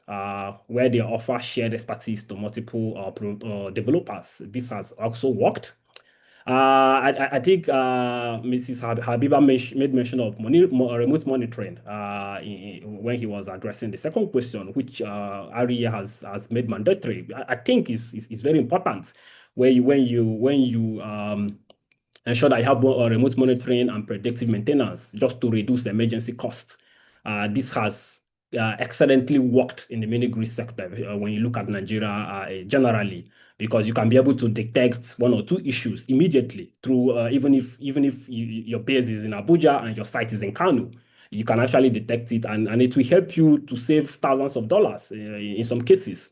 where they offer shared expertise to multiple developers. This has also worked. I think Mrs. Habiba made mention of remote monitoring when he was addressing the second question, which REA has made mandatory. I think is very important, where when you ensure that you have remote monitoring and predictive maintenance just to reduce emergency costs. This has excellently worked in the mini grid sector when you look at Nigeria generally, because you can be able to detect one or two issues immediately through even if your base is in Abuja and your site is in Kano, you can actually detect it, and it will help you to save thousands of dollars in some cases.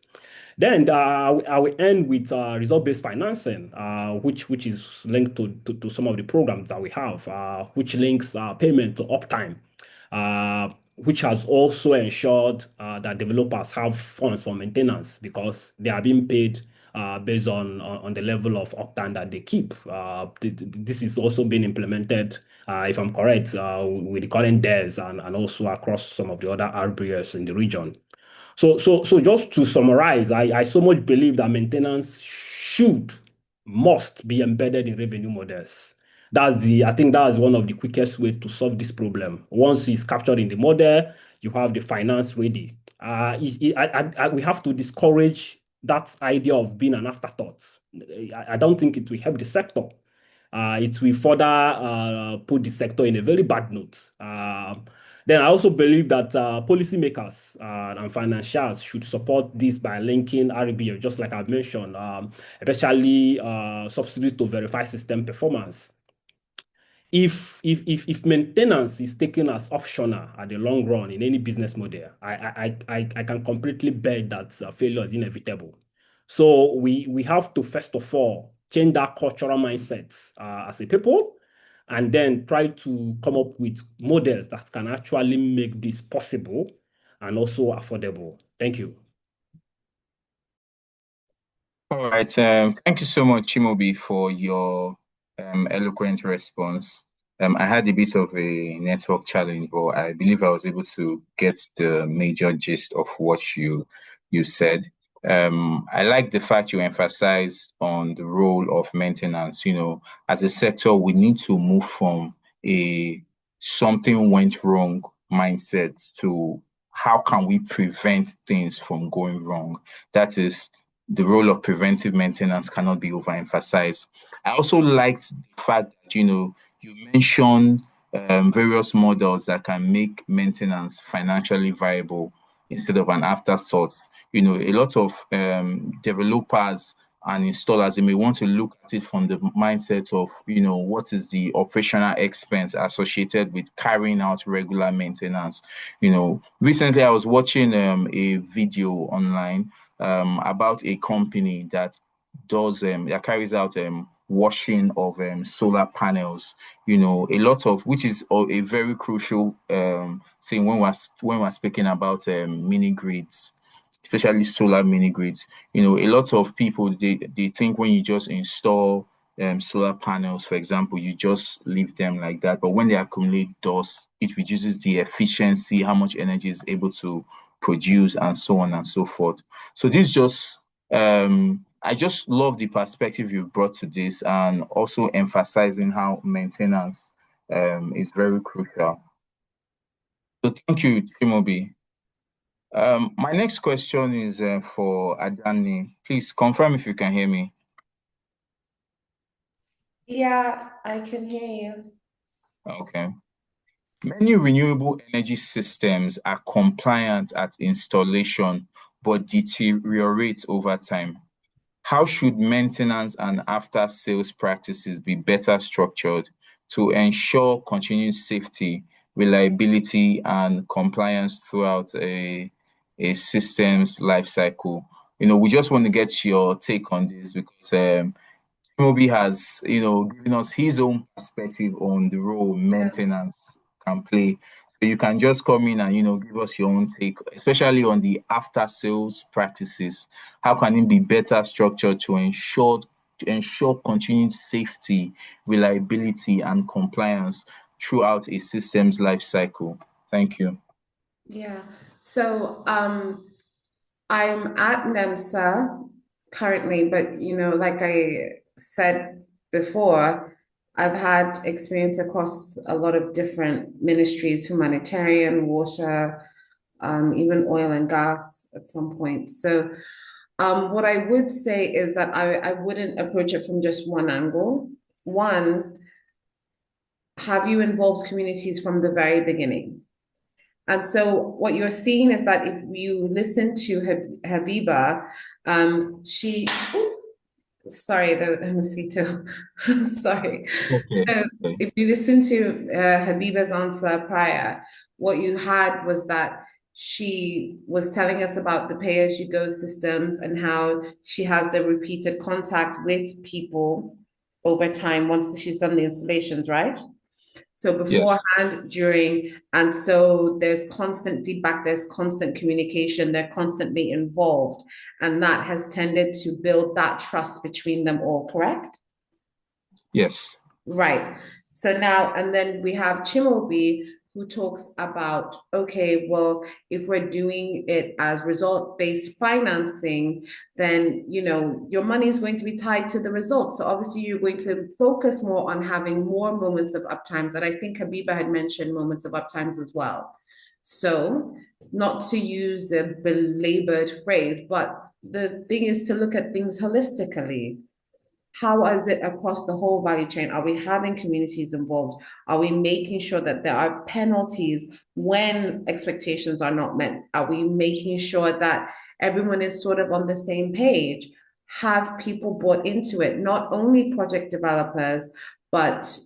Then I will end with result-based financing, which is linked to some of the programs that we have, which links payment to uptime, which has also ensured that developers have funds for maintenance because they are being paid based on the level of uptime that they keep. This is also being implemented, if I'm correct, with the current DES and also across some of the other RBS in the region. So just to summarize, I so much believe that maintenance must be embedded in revenue models. I think that's one of the quickest way to solve this problem. Once it's captured in the model, you have the finance ready. We have to discourage that idea of being an afterthought. I don't think it will help the sector. It will further put the sector in a very bad note. Then I also believe that policymakers and financiers should support this by linking RBF, just like I've mentioned, especially subsidies to verify system performance. If maintenance is taken as optional at the long run in any business model, I can completely bet that failure is inevitable. So we have to first of all change that cultural mindset as a people, and then try to come up with models that can actually make this possible and also affordable. Thank you. All right. Thank you so much, Chimobi, for your eloquent response. I had a bit of a network challenge, but I believe I was able to get the major gist of what you said. I like the fact you emphasized on the role of maintenance. You know, as a sector, we need to move from a something went wrong mindset to how can we prevent things from going wrong. That is, the role of preventive maintenance cannot be overemphasized. I also liked the fact that, you mentioned various models that can make maintenance financially viable instead of an afterthought. You know, a lot of developers and installers, they may want to look at it from the mindset of, what is the operational expense associated with carrying out regular maintenance. Recently I was watching a video online about a company that carries out washing of solar panels. A lot of which is a very crucial thing when we're speaking about mini grids, especially solar mini grids. A lot of people they think when you just install solar panels, for example, you just leave them like that. But when they accumulate dust, it reduces the efficiency, how much energy is able to produce, and so on and so forth. So this just I just love the perspective you've brought to this, and also emphasizing how maintenance is very crucial. So thank you, Timobi. My next question is for Adani. Please confirm if you can hear me. Yeah, I can hear you. Okay. Many renewable energy systems are compliant at installation but deteriorate over time. How should maintenance and after sales practices be better structured to ensure continued safety, reliability, and compliance throughout a system's life cycle? We just want to get your take on this because Moby has, given us his own perspective on the role Yeah. maintenance can play. So you can just come in and, give us your own take, especially on the after sales practices. How can it be better structured to ensure continued safety, reliability, and compliance throughout a system's life cycle? Thank you. Yeah. So I'm at NEMSA currently, but like I said before, I've had experience across a lot of different ministries, humanitarian, water, even oil and gas at some point. So what I would say is that I wouldn't approach it from just one angle. One, have you involved communities from the very beginning? And so what you're seeing is that if you listen to Habiba, she, sorry, the mosquito. Sorry. Okay. So Okay. if you listen to Habiba's answer prior, what you had was that she was telling us about the pay-as-you-go systems and how she has the repeated contact with people over time once she's done the installations, right? So Yes. beforehand, during, and so there's constant feedback, there's constant communication, they're constantly involved. And that has tended to build that trust between them all, correct? Yes. Right. So now, and then we have Chimobi who talks about, okay, well, if we're doing it as result-based financing, then, you know, your money is going to be tied to the results. So obviously you're going to focus more on having more moments of uptimes. And I think Habiba had mentioned moments of uptimes as well. So not to use a belabored phrase, but the thing is to look at things holistically. How is it across the whole value chain? Are we having communities involved? Are we making sure that there are penalties when expectations are not met? Are we making sure that everyone is sort of on the same page? Have people bought into it? Not only project developers, but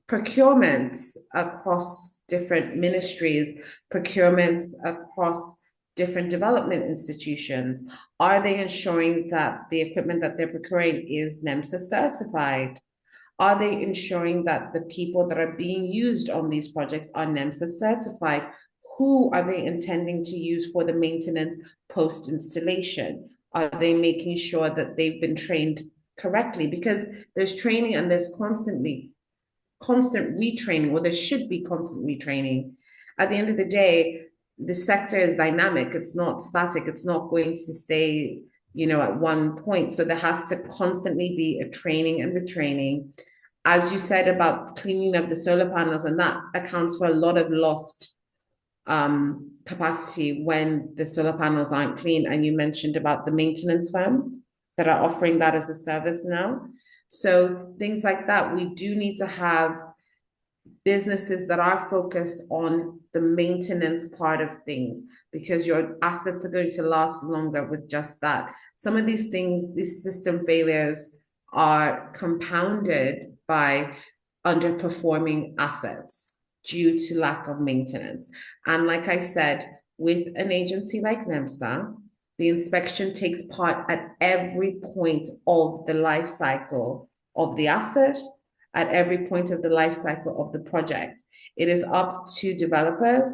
procurements across different ministries, procurements across different development institutions? Are they ensuring that the equipment that they're procuring is NEMSA certified? Are they ensuring that the people that are being used on these projects are NEMSA certified? Who are they intending to use for the maintenance post installation? Are they making sure that they've been trained correctly? Because there's training and there's constant retraining, or there should be constant retraining. At the end of the day, the sector is dynamic, it's not static, it's not going to stay, you know, at one point. So there has to constantly be a training and retraining. As you said about cleaning of the solar panels, and that accounts for a lot of lost capacity when the solar panels aren't clean. And you mentioned about the maintenance firm that are offering that as a service now. So things like that, we do need to have businesses that are focused on the maintenance part of things, because your assets are going to last longer with just that. Some of these things, these system failures are compounded by underperforming assets due to lack of maintenance. And like I said, with an agency like NEMSA, the inspection takes part at every point of the life cycle of the asset, at every point of the life cycle of the project. It is up to developers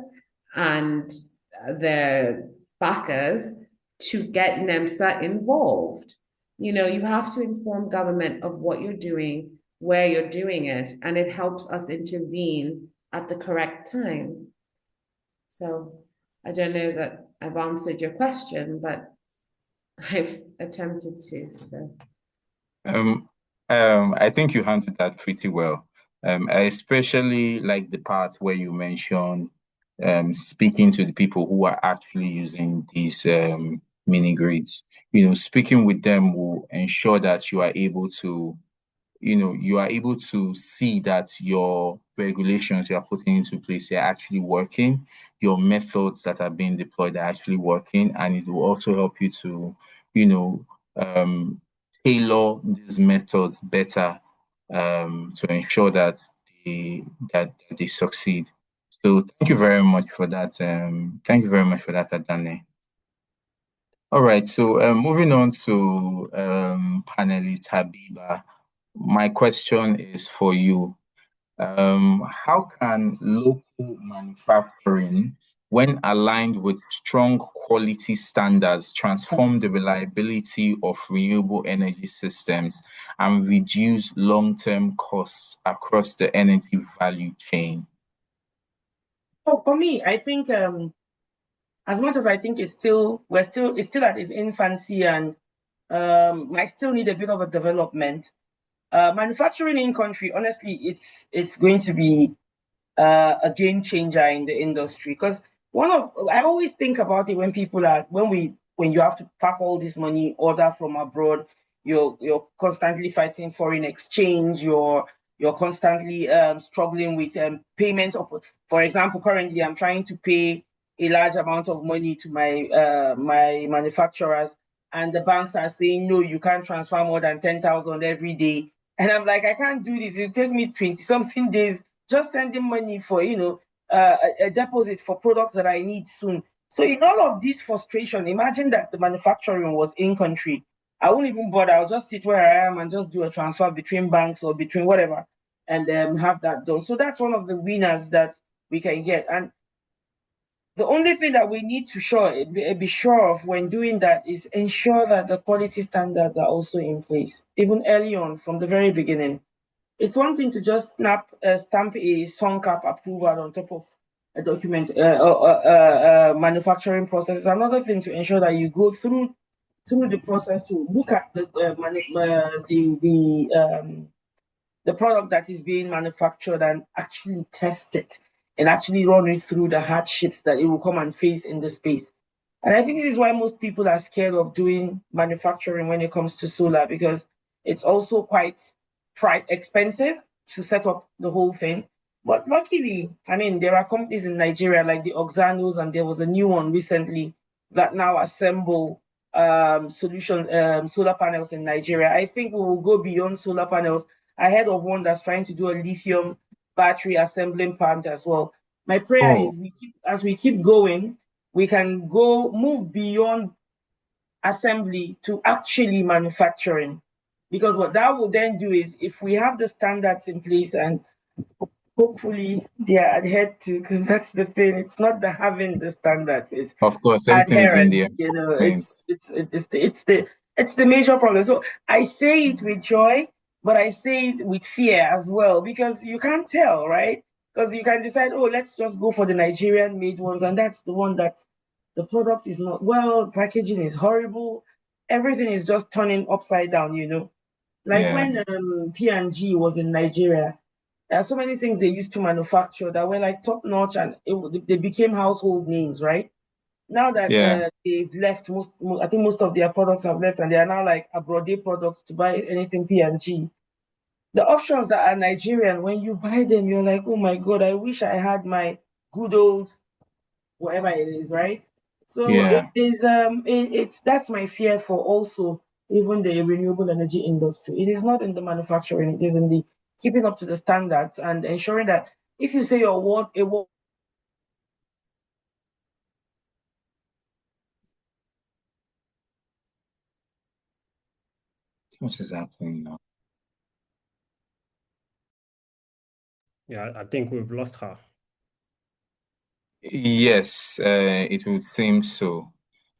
and their backers to get NEMSA involved. You know, you have to inform government of what you're doing, where you're doing it, and it helps us intervene at the correct time. So I don't know that I've answered your question, but I've attempted to. So Um, I think you handled that pretty well. I especially like the part where you mentioned speaking to the people who are actually using these mini grids. You know, speaking with them will ensure that you are able to you are able to see that your regulations you are putting into place are actually working, your methods that are being deployed are actually working, and it will also help you to, you know, um, tailor these methods better to ensure that they succeed. So thank you very much for that. Thank you very much for that, Adane. All right, so moving on to panelist Habiba. My question is for you. How can local manufacturing, when aligned with strong quality standards, transform the reliability of renewable energy systems and reduce long-term costs across the energy value chain? So for me, I think as much as I think it's still at its infancy and might still need a bit of a development. Manufacturing in country, honestly, it's going to be a game changer in the industry, because I always think about it when people are when you have to pack all this money, order from abroad, you're constantly fighting foreign exchange, you're constantly struggling with payment For example, currently I'm trying to pay a large amount of money to my manufacturers, and the banks are saying no, you can't transfer more than 10,000 every day. And I'm like, I can't do this. It'll take me 20 something days just sending money for a deposit for products that I need soon. So in all of this frustration, imagine that the manufacturing was in country. I won't even bother. I'll just sit where I am and just do a transfer between banks or between whatever, and have that done. So that's one of the winners that we can get. And the only thing that we need to be sure of when doing that is ensure that the quality standards are also in place, even early on from the very beginning. It's one thing to just stamp a SONCAP approval on top of a document, manufacturing process. It's another thing to ensure that you go through the process to look at the product that is being manufactured and actually test it and actually run it through the hardships that it will come and face in the space. And I think this is why most people are scared of doing manufacturing when it comes to solar, because it's also quite expensive to set up the whole thing. But luckily, I mean, there are companies in Nigeria like the Oxanos, and there was a new one recently that now assemble solar panels in Nigeria. I think we will go beyond solar panels. I heard of one that's trying to do a lithium battery assembling plant as well. My prayer Oh, is as we keep going, we can move beyond assembly to actually manufacturing. Because what that will then do is, if we have the standards in place and hopefully they are adhered to, because that's the thing, it's not the having the standards, it's of course, everything is in the adherence. environment. It's the major problem. So I say it with joy, but I say it with fear as well, because you can't tell, right? Because you can decide, oh, let's just go for the Nigerian made ones, and that's the one that the product is not well, packaging is horrible, everything is just turning upside down. Like Yeah, when P&G was in Nigeria, there are so many things they used to manufacture that were like top notch, and they became household names, right? Now that yeah, they've left, I think most of their products have left, and they are now like abroad products to buy anything P&G. The options that are Nigerian, when you buy them, you're like, oh my God, I wish I had my good old whatever it is, right? So it yeah. is it's that's my fear for also even the renewable energy industry. It is not in the manufacturing, it is in the keeping up to the standards and ensuring that if you say your word a word. What is happening now? Yeah, I think we've lost her. Yes, it would seem so.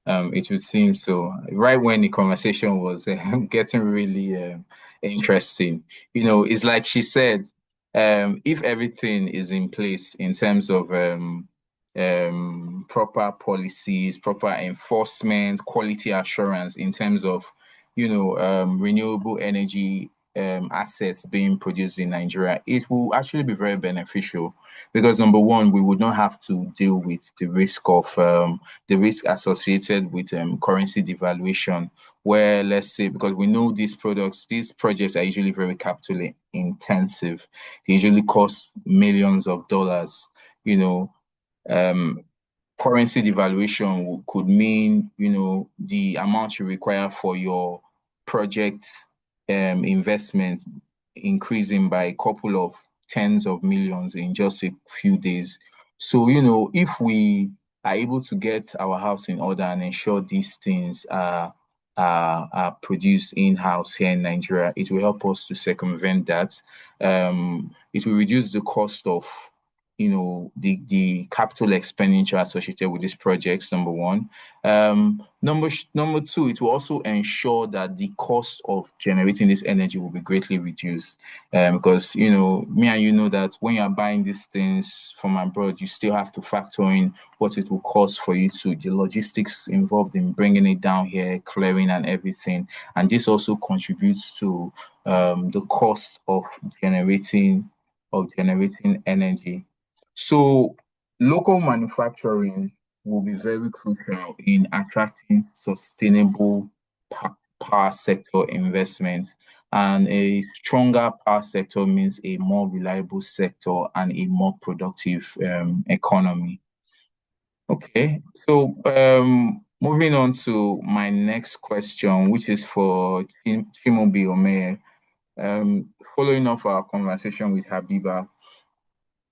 It would seem so. Right when the conversation was getting really interesting, it's like she said, if everything is in place in terms of proper policies, proper enforcement, quality assurance in terms of, renewable energy assets being produced in Nigeria, it will actually be very beneficial because number one, we would not have to deal with the risk associated with currency devaluation, where let's say because we know these projects are usually very capital intensive. They usually cost millions of dollars. You know, um, currency devaluation could mean, the amount you require for your project investment increasing by a couple of tens of millions in just a few days. So, if we are able to get our house in order and ensure these things are produced in-house here in Nigeria, it will help us to circumvent that. It will reduce the cost of the capital expenditure associated with these projects, number one. Number two, it will also ensure that the cost of generating this energy will be greatly reduced. Because me and you know that when you're buying these things from abroad, you still have to factor in what it will cost for you to the logistics involved in bringing it down here, clearing and everything. And this also contributes to the cost of generating energy. So local manufacturing will be very crucial in attracting sustainable power sector investment. And a stronger power sector means a more reliable sector and a more productive economy. Okay, so moving on to my next question, which is for Chimobi Omeyer. Following up our conversation with Habiba,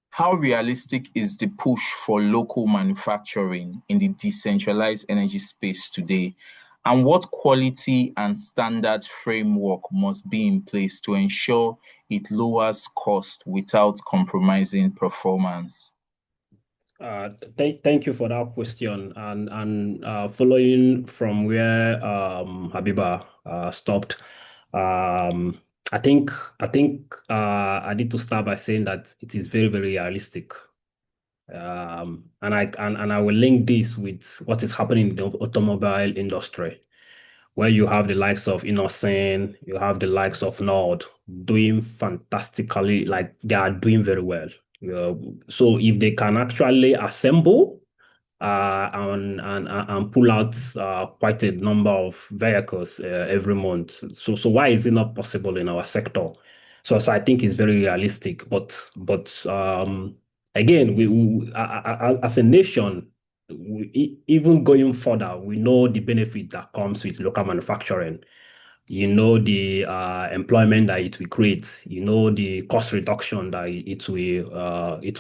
how realistic is the push for local manufacturing in the decentralized energy space today? And what quality and standards framework must be in place to ensure it lowers cost without compromising performance? Thank you for that question. And following from where Habiba stopped, um, I think I need to start by saying that it is very, very realistic. And I will link this with what is happening in the automobile industry, where you have the likes of Innocent, you have the likes of Nord doing fantastically, like they are doing very well. Uh, so if they can actually assemble and pull out quite a number of vehicles every month. So why is it not possible in our sector? So I think it's very realistic. But again, as a nation, even going further, we know the benefit that comes with local manufacturing. You know the employment that it will create. You know the cost reduction that it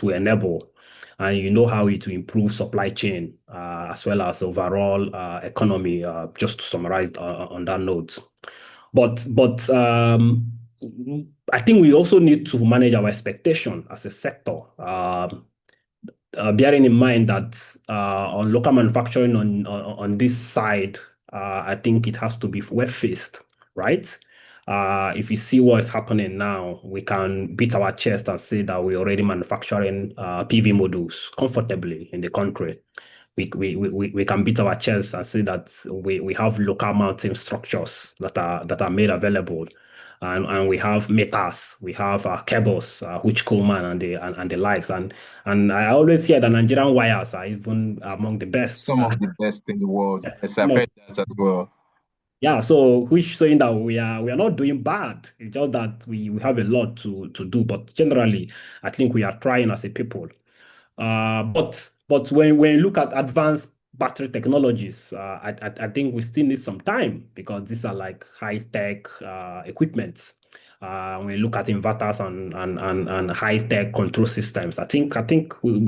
will enable, and you know how it will improve supply chain as well as overall economy. Just to summarize on that note, but I think we also need to manage our expectation as a sector. Bearing in mind that on local manufacturing on this side, I think it has to be well-faced, right? If you see what is happening now, we can beat our chest and say that we're already manufacturing PV modules comfortably in the country. We can beat our chest and say that we have local mounting structures that are made available, and we have meters, we have cables, which Coleman and the likes, and I always hear that Nigerian wires are even among the best. Some of the best in the world. Yes, I've Some of heard that as well. Yeah, so which saying that we are not doing bad. It's just that we have a lot to do. But generally, I think we are trying as a people. But when you look at advanced battery technologies, I think we still need some time because these are like high tech equipment. When you look at inverters and high tech control systems, I think we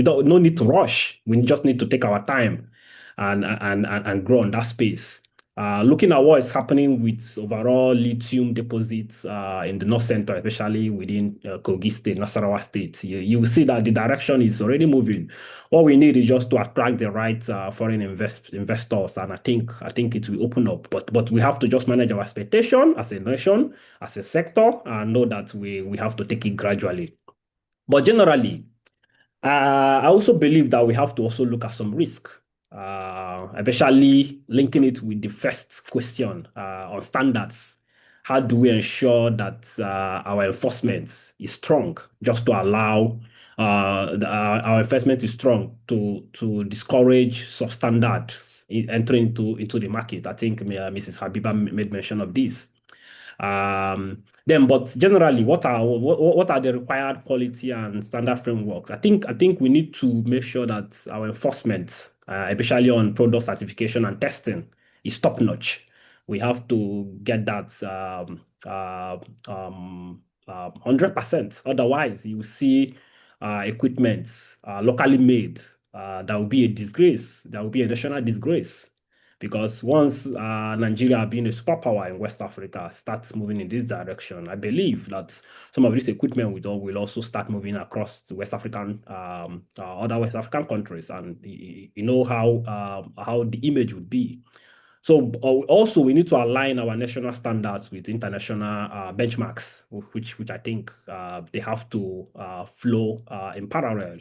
don't no need to rush. We just need to take our time and grow on that space. Looking at what is happening with overall lithium deposits in the north center, especially within Kogi State, Nasarawa State, you will see that the direction is already moving. What we need is just to attract the right foreign investors, and I think it will open up. But we have to just manage our expectation as a nation, as a sector, and know that we have to take it gradually. But generally, I also believe that we have to also look at some risk, especially linking it with the first question on standards. How do we ensure that our enforcement is strong, just to allow our enforcement is strong to discourage substandard entering into the market? I think Mrs. Habiba made mention of this. But generally, what are the required quality and standard frameworks? I think we need to make sure that our enforcement, especially on product certification and testing, is top notch. We have to get that 100%. Otherwise, you see equipment locally made that will be a disgrace. That will be a national disgrace. Because once Nigeria being a superpower in West Africa starts moving in this direction, I believe that some of this equipment will also start moving across the West African, other West African countries, and you know how the image would be. So also we need to align our national standards with international benchmarks, which I think they have to flow in parallel.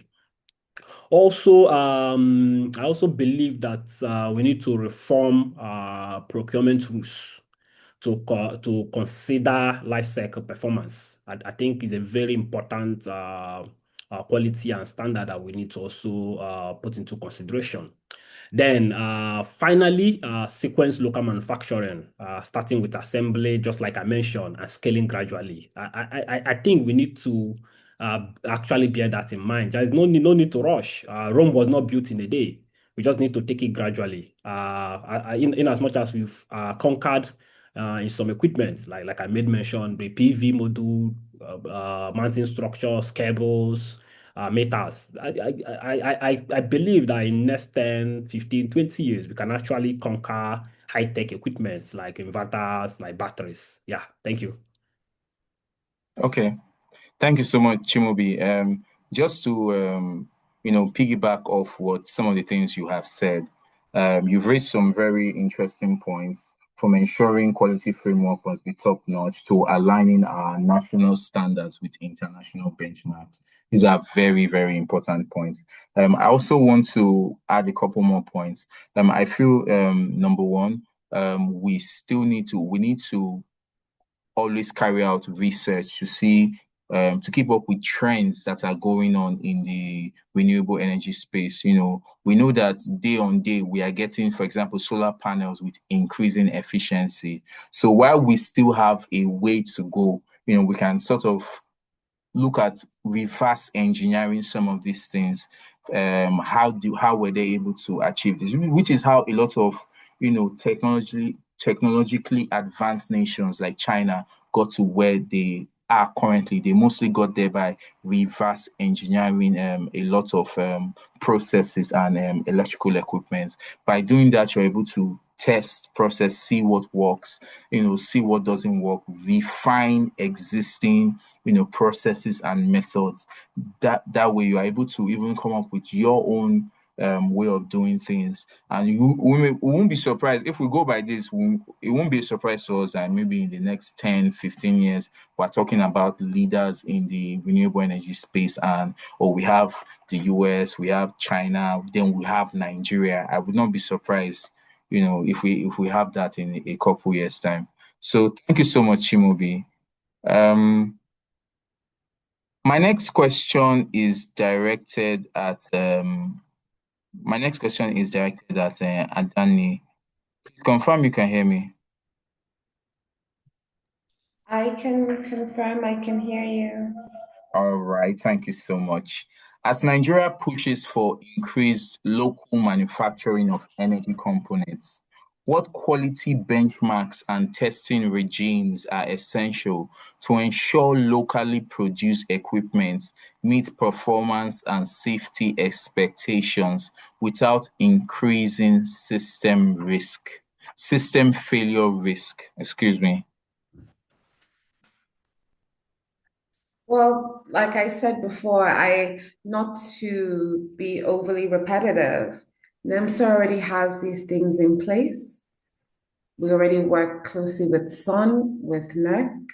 Also, I also believe that we need to reform procurement rules to consider life cycle performance. I think is a very important quality and standard that we need to also put into consideration. Then finally, sequence local manufacturing, starting with assembly, just like I mentioned, and scaling gradually. I think we need to actually bear that in mind. There is no need to rush. Rome was not built in a day. We just need to take it gradually. In as much as we've conquered in some equipment, like I made mention, the PV module, mounting structures, cables, meters. I believe that in next 10, 15, 20 years, we can actually conquer high-tech equipments like inverters, like batteries. Yeah, thank you. Okay. Thank you so much, Chimobi. Just to piggyback off what some of the things you have said, you've raised some very interesting points from ensuring quality framework must be top notch to aligning our national standards with international benchmarks. These are very, very important points. I also want to add a couple more points. I feel number one, we need to always carry out research to see to keep up with trends that are going on in the renewable energy space. We know that day on day we are getting, for example, solar panels with increasing efficiency. So while we still have a way to go, we can sort of look at reverse engineering some of these things. How were they able to achieve this? Which is how a lot of technologically advanced nations like China got to where they are currently. They mostly got there by reverse engineering a lot of processes and electrical equipment. By doing that, you're able to test, process, see what works, see what doesn't work, refine existing processes and methods. That way you are able to even come up with your own way of doing things. And we won't be surprised if we go by this. It won't be a surprise to us that maybe in the next 10, 15 years, we're talking about leaders in the renewable energy space. Or we have the US, we have China, then we have Nigeria. I would not be surprised, if we have that in a couple years' time. So thank you so much, Chimobi. Um, my next question is directed at Adani. Confirm you can hear me. I can confirm I can hear you. All right, thank you so much. As Nigeria pushes for increased local manufacturing of energy components, what quality benchmarks and testing regimes are essential to ensure locally produced equipment meet performance and safety expectations without increasing system failure risk? Excuse me. Well, like I said before, not to be overly repetitive, NEMSA already has these things in place. We already work closely with SUN, with NERC.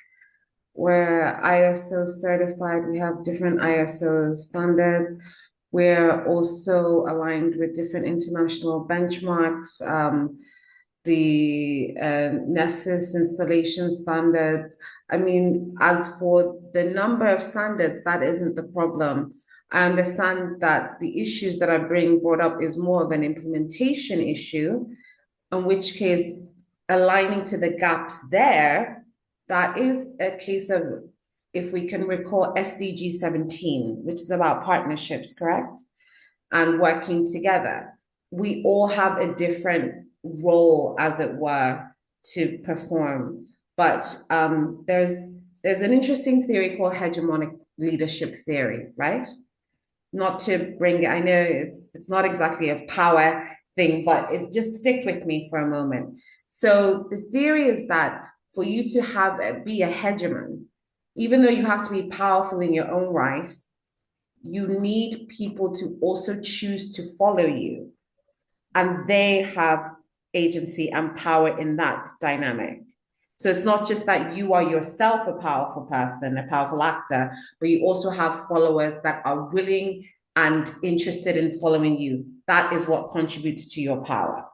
We're ISO certified. We have different ISO standards. We're also aligned with different international benchmarks, the Nessus installation standards. I mean, as for the number of standards, that isn't the problem. I understand that the issues that are being brought up is more of an implementation issue, in which case aligning to the gaps there, that is a case of, if we can recall, SDG 17, which is about partnerships, correct? And working together. We all have a different role, as it were, to perform. But there's an interesting theory called hegemonic leadership theory, right? Not to bring it, I know it's not exactly a power thing, but just stick with me for a moment. So the theory is that for you to be a hegemon, even though you have to be powerful in your own right, you need people to also choose to follow you, and they have agency and power in that dynamic. So it's not just that you are yourself a powerful person, a powerful actor, but you also have followers that are willing and interested in following you. That is what contributes to your power.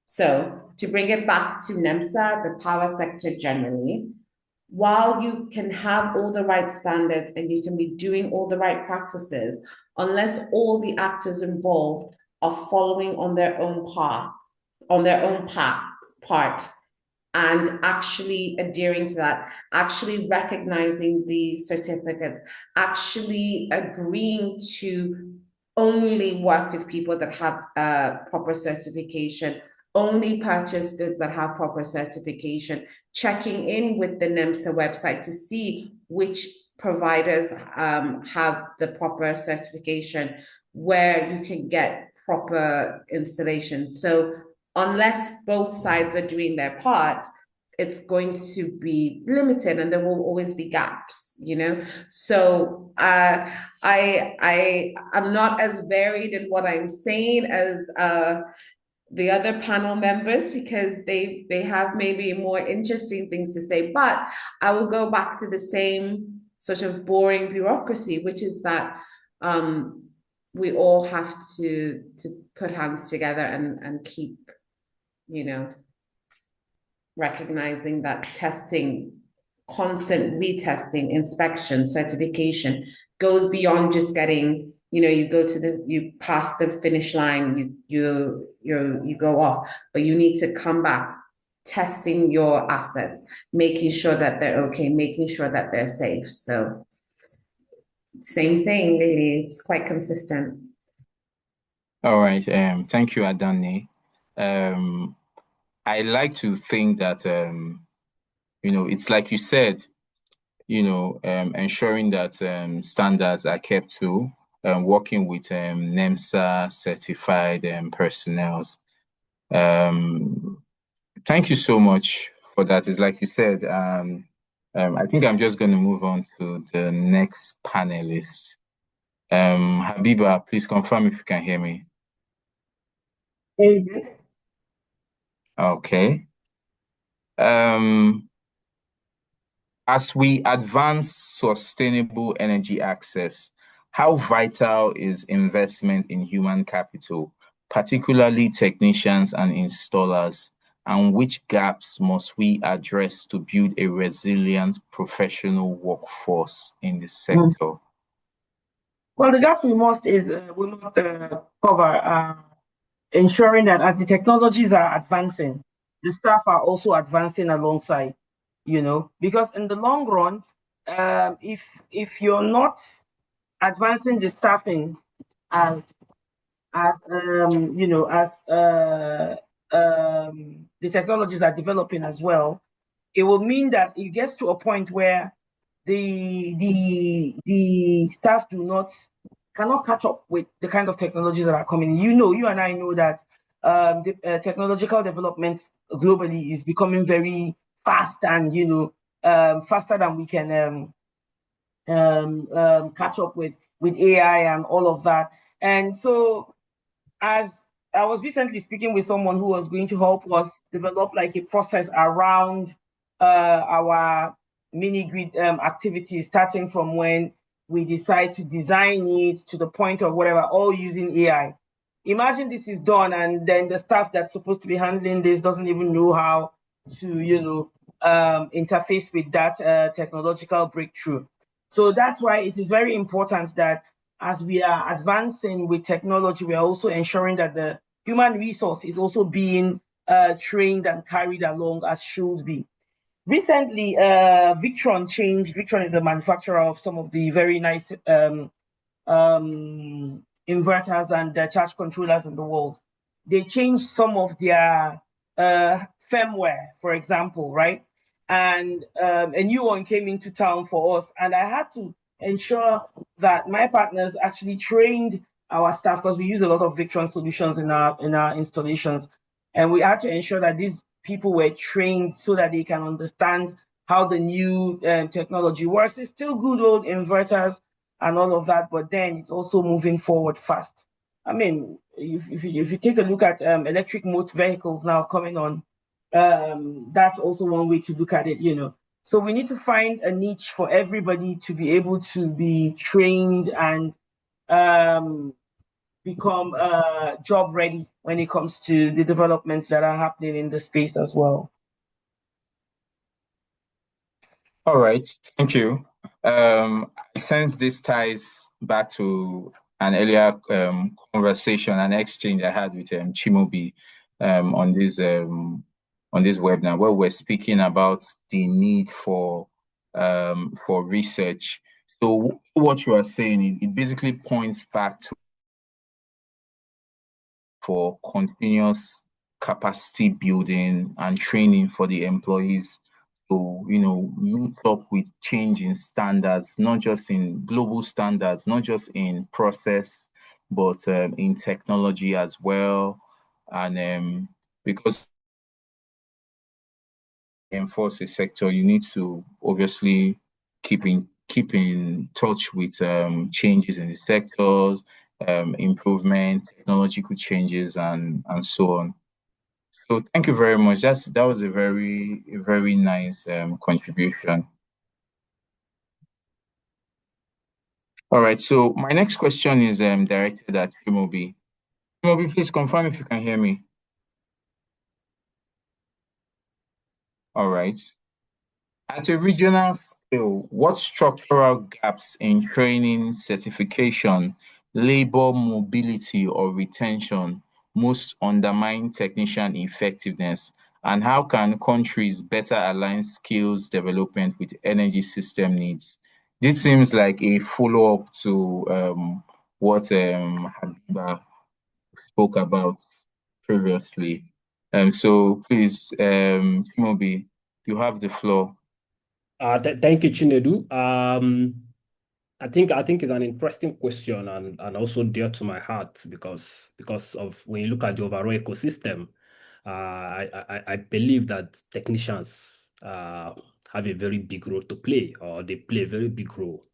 So to bring it back to NEMSA, the power sector generally, while you can have all the right standards and you can be doing all the right practices, unless all the actors involved are following on their own path, on their own part, and actually adhering to that, actually recognizing the certificates, actually agreeing to only work with people that have proper certification, only purchase goods that have proper certification, checking in with the NEMSA website to see which providers have the proper certification, where you can get proper installation. So unless both sides are doing their part, it's going to be limited and there will always be gaps, you know. So I'm not as varied in what I'm saying as the other panel members, because they have maybe more interesting things to say, but I will go back to the same sort of boring bureaucracy, which is that we all have to put hands together and keep, you know, recognizing that testing, constant retesting, inspection, certification goes beyond just getting, you know, you pass the finish line, you go off, but you need to come back, testing your assets, making sure that they're okay, making sure that they're safe. So same thing, really. It's quite consistent. All right. Thank you, Adani. I like to think that it's like you said, ensuring that standards are kept to, working with NEMSA certified personnel. Thank you so much for that. It's like you said, I think I'm just going to move on to the next panelist. Habiba, please confirm if you can hear me. Mhm. Okay. As we advance sustainable energy access, how vital is investment in human capital, particularly technicians and installers, and which gaps must we address to build a resilient professional workforce in the Mm. sector? Well, the gap we must cover ensuring that as the technologies are advancing, the staff are also advancing alongside. You know, because in the long run, if you're not advancing the staffing as the technologies are developing as well, it will mean that it gets to a point where the staff cannot catch up with the kind of technologies that are coming. You know, you and I know that the technological development globally is becoming very fast, and faster than we can catch up with AI and all of that. And so, as I was recently speaking with someone who was going to help us develop like a process around our mini grid activities, starting from when we decide to design it to the point of whatever, all using AI. Imagine this is done, and then the staff that's supposed to be handling this doesn't even know how to, interface with that technological breakthrough. So that's why it is very important that as we are advancing with technology, we are also ensuring that the human resource is also being trained and carried along as should be. Recently, Victron changed. Victron is a manufacturer of some of the very nice inverters and charge controllers in the world. They changed some of their firmware, for example, right? And a new one came into town for us, and I had to ensure that my partners actually trained our staff, because we use a lot of Victron solutions in our installations, and we had to ensure that these people were trained so that they can understand how the new technology works. It's still good old inverters and all of that, but then it's also moving forward fast. I mean, if you take a look at electric motor vehicles now coming on, that's also one way to look at it, you know. So we need to find a niche for everybody to be able to be trained and become job ready when it comes to the developments that are happening in the space as well. All right, thank you. I sense this ties back to an earlier conversation and exchange I had with Chimobi um, on this um, on this webinar, where we're speaking about the need for research. So what you are saying, it basically points back to for continuous capacity building and training for the employees to, meet up with change in standards, not just in global standards, not just in process, but in technology as well. And because enforce a sector, you need to obviously keep in touch with changes in the sectors, improvement, technological changes, and so on. So thank you very much. That was a very nice contribution. All right. So my next question is directed at Kimobi. Kimobi, please confirm if you can hear me. All right. At a regional scale, what structural gaps in training, certification, labor mobility, or retention most undermine technician effectiveness? And how can countries better align skills development with energy system needs? This seems like a follow-up to what Habiba spoke about previously. So please, Timobi, you have the floor. Thank you, Chinedu. I think it's an interesting question and also dear to my heart because of when you look at the overall ecosystem, I believe that technicians have a very big role to play, or they play a very big role.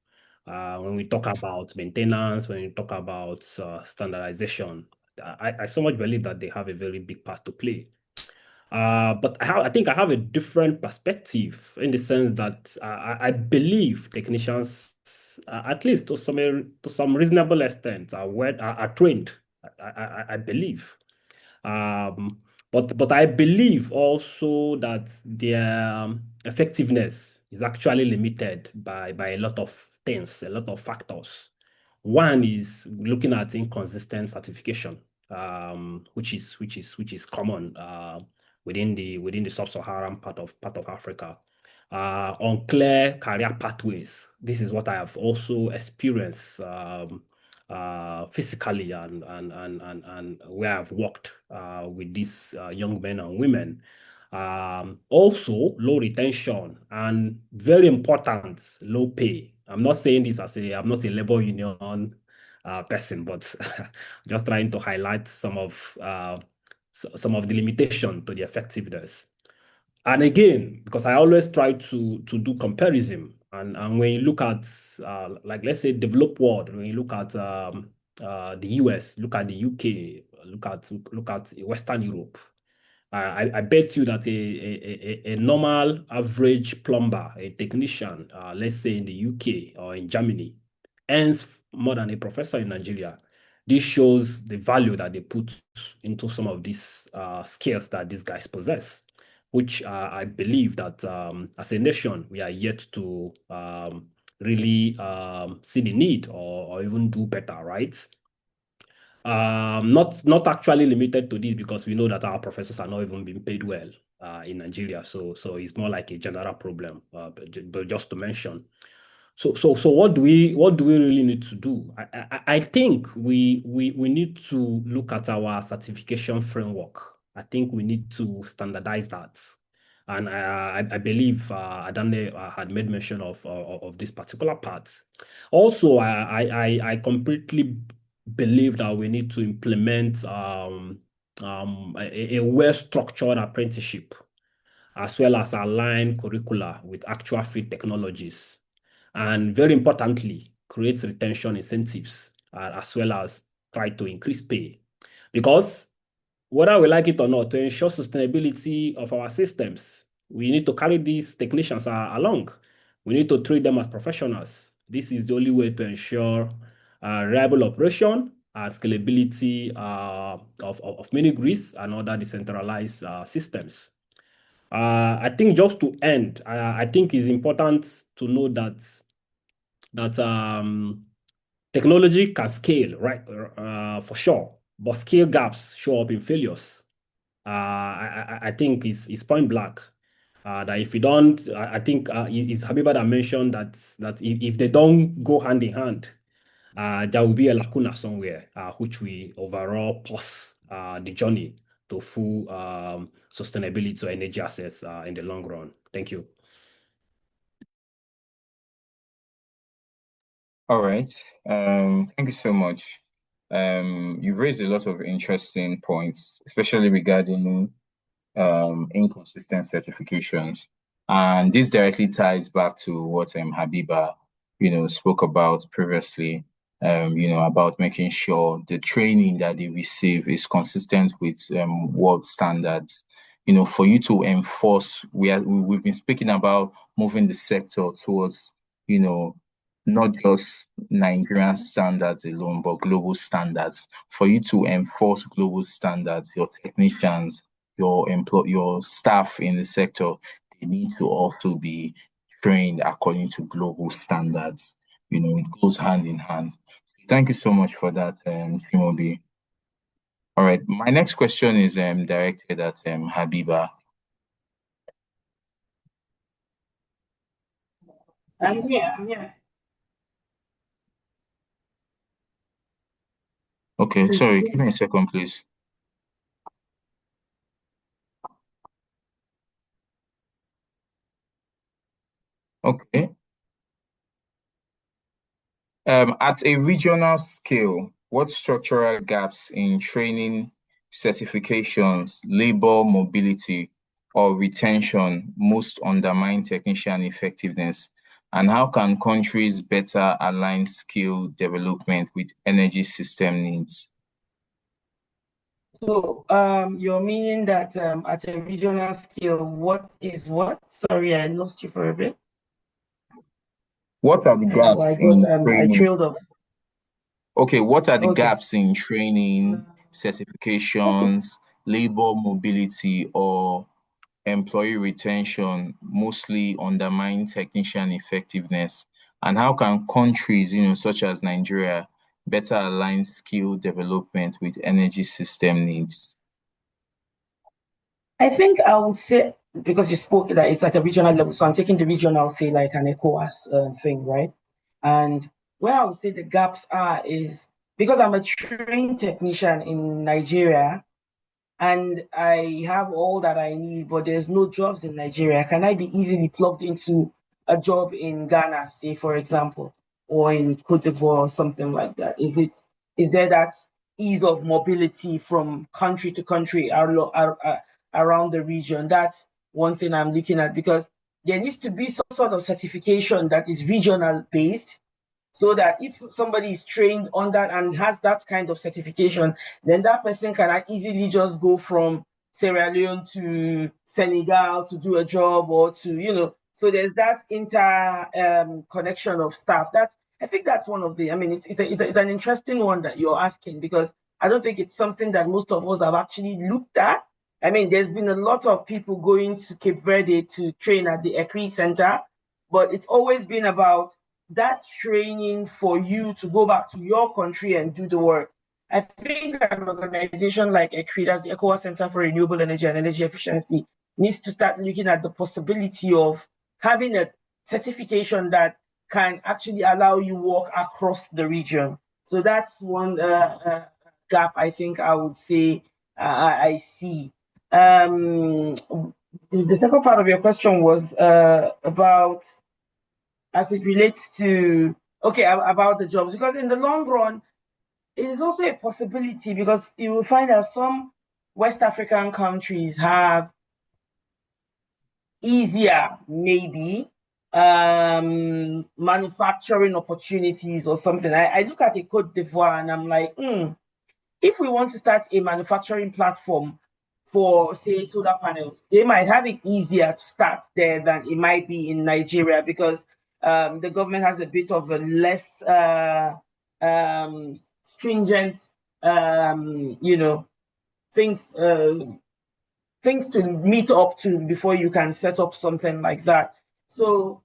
When we talk about maintenance, when we talk about standardization, I so much believe that they have a very big part to play. But I think I have a different perspective in the sense that I believe technicians, at least to some reasonable extent, are trained. I believe. Um, but I believe also that their effectiveness is actually limited by a lot of things, a lot of factors. One is looking at inconsistent certification, which is common within the sub-Saharan part of Africa. Unclear career pathways. This is what I have also experienced physically and where I've worked with these young men and women. Also, low retention and very important, low pay. I'm not saying this I'm not a labor union person, but just trying to highlight some of the limitation to the effectiveness. And again, because I always try to do comparison, and when you look at like let's say developed world, when you look at the US, look at the UK, look at Western Europe, I bet you that a normal average plumber, a technician, let's say in the UK or in Germany, earns more than a professor in Nigeria. This shows the value that they put into some of these skills that these guys possess, which I believe that as a nation, we are yet to really see the need or even do better, right? Not actually limited to this because we know that our professors are not even being paid well in Nigeria. So it's more like a general problem. But just to mention, so what do we really need to do? I think we need to look at our certification framework. I think we need to standardize that. And I believe Adane had made mention of this particular part. Also, I completely believe that we need to implement a well-structured apprenticeship as well as align curricula with actual field technologies. And very importantly, create retention incentives as well as try to increase pay. Because whether we like it or not, to ensure sustainability of our systems, we need to carry these technicians along. We need to treat them as professionals. This is the only way to ensure reliable operation and scalability of mini grids and other decentralized systems. I think just to end, I think it's important to know that technology can scale, right? For sure, but scale gaps show up in failures. I think it's point blank. That if you don't, I think it's Habiba that mentioned that if they don't go hand in hand, there will be a lacuna somewhere, which we overall pause the journey to full sustainability to energy access in the long run. Thank you. All right. Thank you so much. You've raised a lot of interesting points, especially regarding inconsistent certifications. And this directly ties back to what Habiba, spoke about previously, about making sure the training that they receive is consistent with world standards. For you to enforce, we've been speaking about moving the sector towards, you know, not just Nigerian standards alone, but global standards. For you to enforce global standards, your technicians, your staff in the sector, they need to also be trained according to global standards. It goes hand in hand. Thank you so much for that, Timobi. All right, my next question is directed at Habiba. I'm here. I'm here. Okay, sorry, give me a second, please. Okay. At a regional scale, what structural gaps in training, certifications, labor mobility, or retention most undermine technician effectiveness? And how can countries better align skill development with energy system needs? So, you're meaning that at a regional scale, what is what? Sorry, I lost you for a bit. What are the Well, gaps I got in I training? trailed off. Okay, what are the Okay. gaps in training, Okay. certifications, labor mobility, or employee retention mostly undermine technician effectiveness? And how can countries, such as Nigeria, better align skill development with energy system needs? I think I would say, because you spoke that it's at a regional level, so I'm taking the regional, say like an ECOWAS thing, right? And where I would say the gaps are is because I'm a trained technician in Nigeria, and I have all that I need, but there's no jobs in Nigeria. Can I be easily plugged into a job in Ghana, say for example, or in Cote d'Ivoire or something like that? Is there that ease of mobility from country to country around the region? That's one thing I'm looking at, because there needs to be some sort of certification that is regional based, so that if somebody is trained on that and has that kind of certification, then that person can easily just go from Sierra Leone to Senegal to do a job, or to, so there's that inter connection of staff. I think that's one of the, I mean, it's an interesting one that you're asking, because I don't think it's something that most of us have actually looked at. I mean, there's been a lot of people going to Cape Verde to train at the ECRI Center, but it's always been about that training for you to go back to your country and do the work. I think an organization like ECRIDA's the ECOWAS Center for Renewable Energy and Energy Efficiency needs to start looking at the possibility of having a certification that can actually allow you work across the region. So that's one gap I think I would say I see. The second part of your question was about, as it relates to, okay, about the jobs, because in the long run it is also a possibility, because you will find that some West African countries have easier, maybe, manufacturing opportunities or something. I look at a Cote d'Ivoire and I'm like, if we want to start a manufacturing platform for, say, solar panels, they might have it easier to start there than it might be in Nigeria, because the government has a bit of a less stringent, things things to meet up to before you can set up something like that. So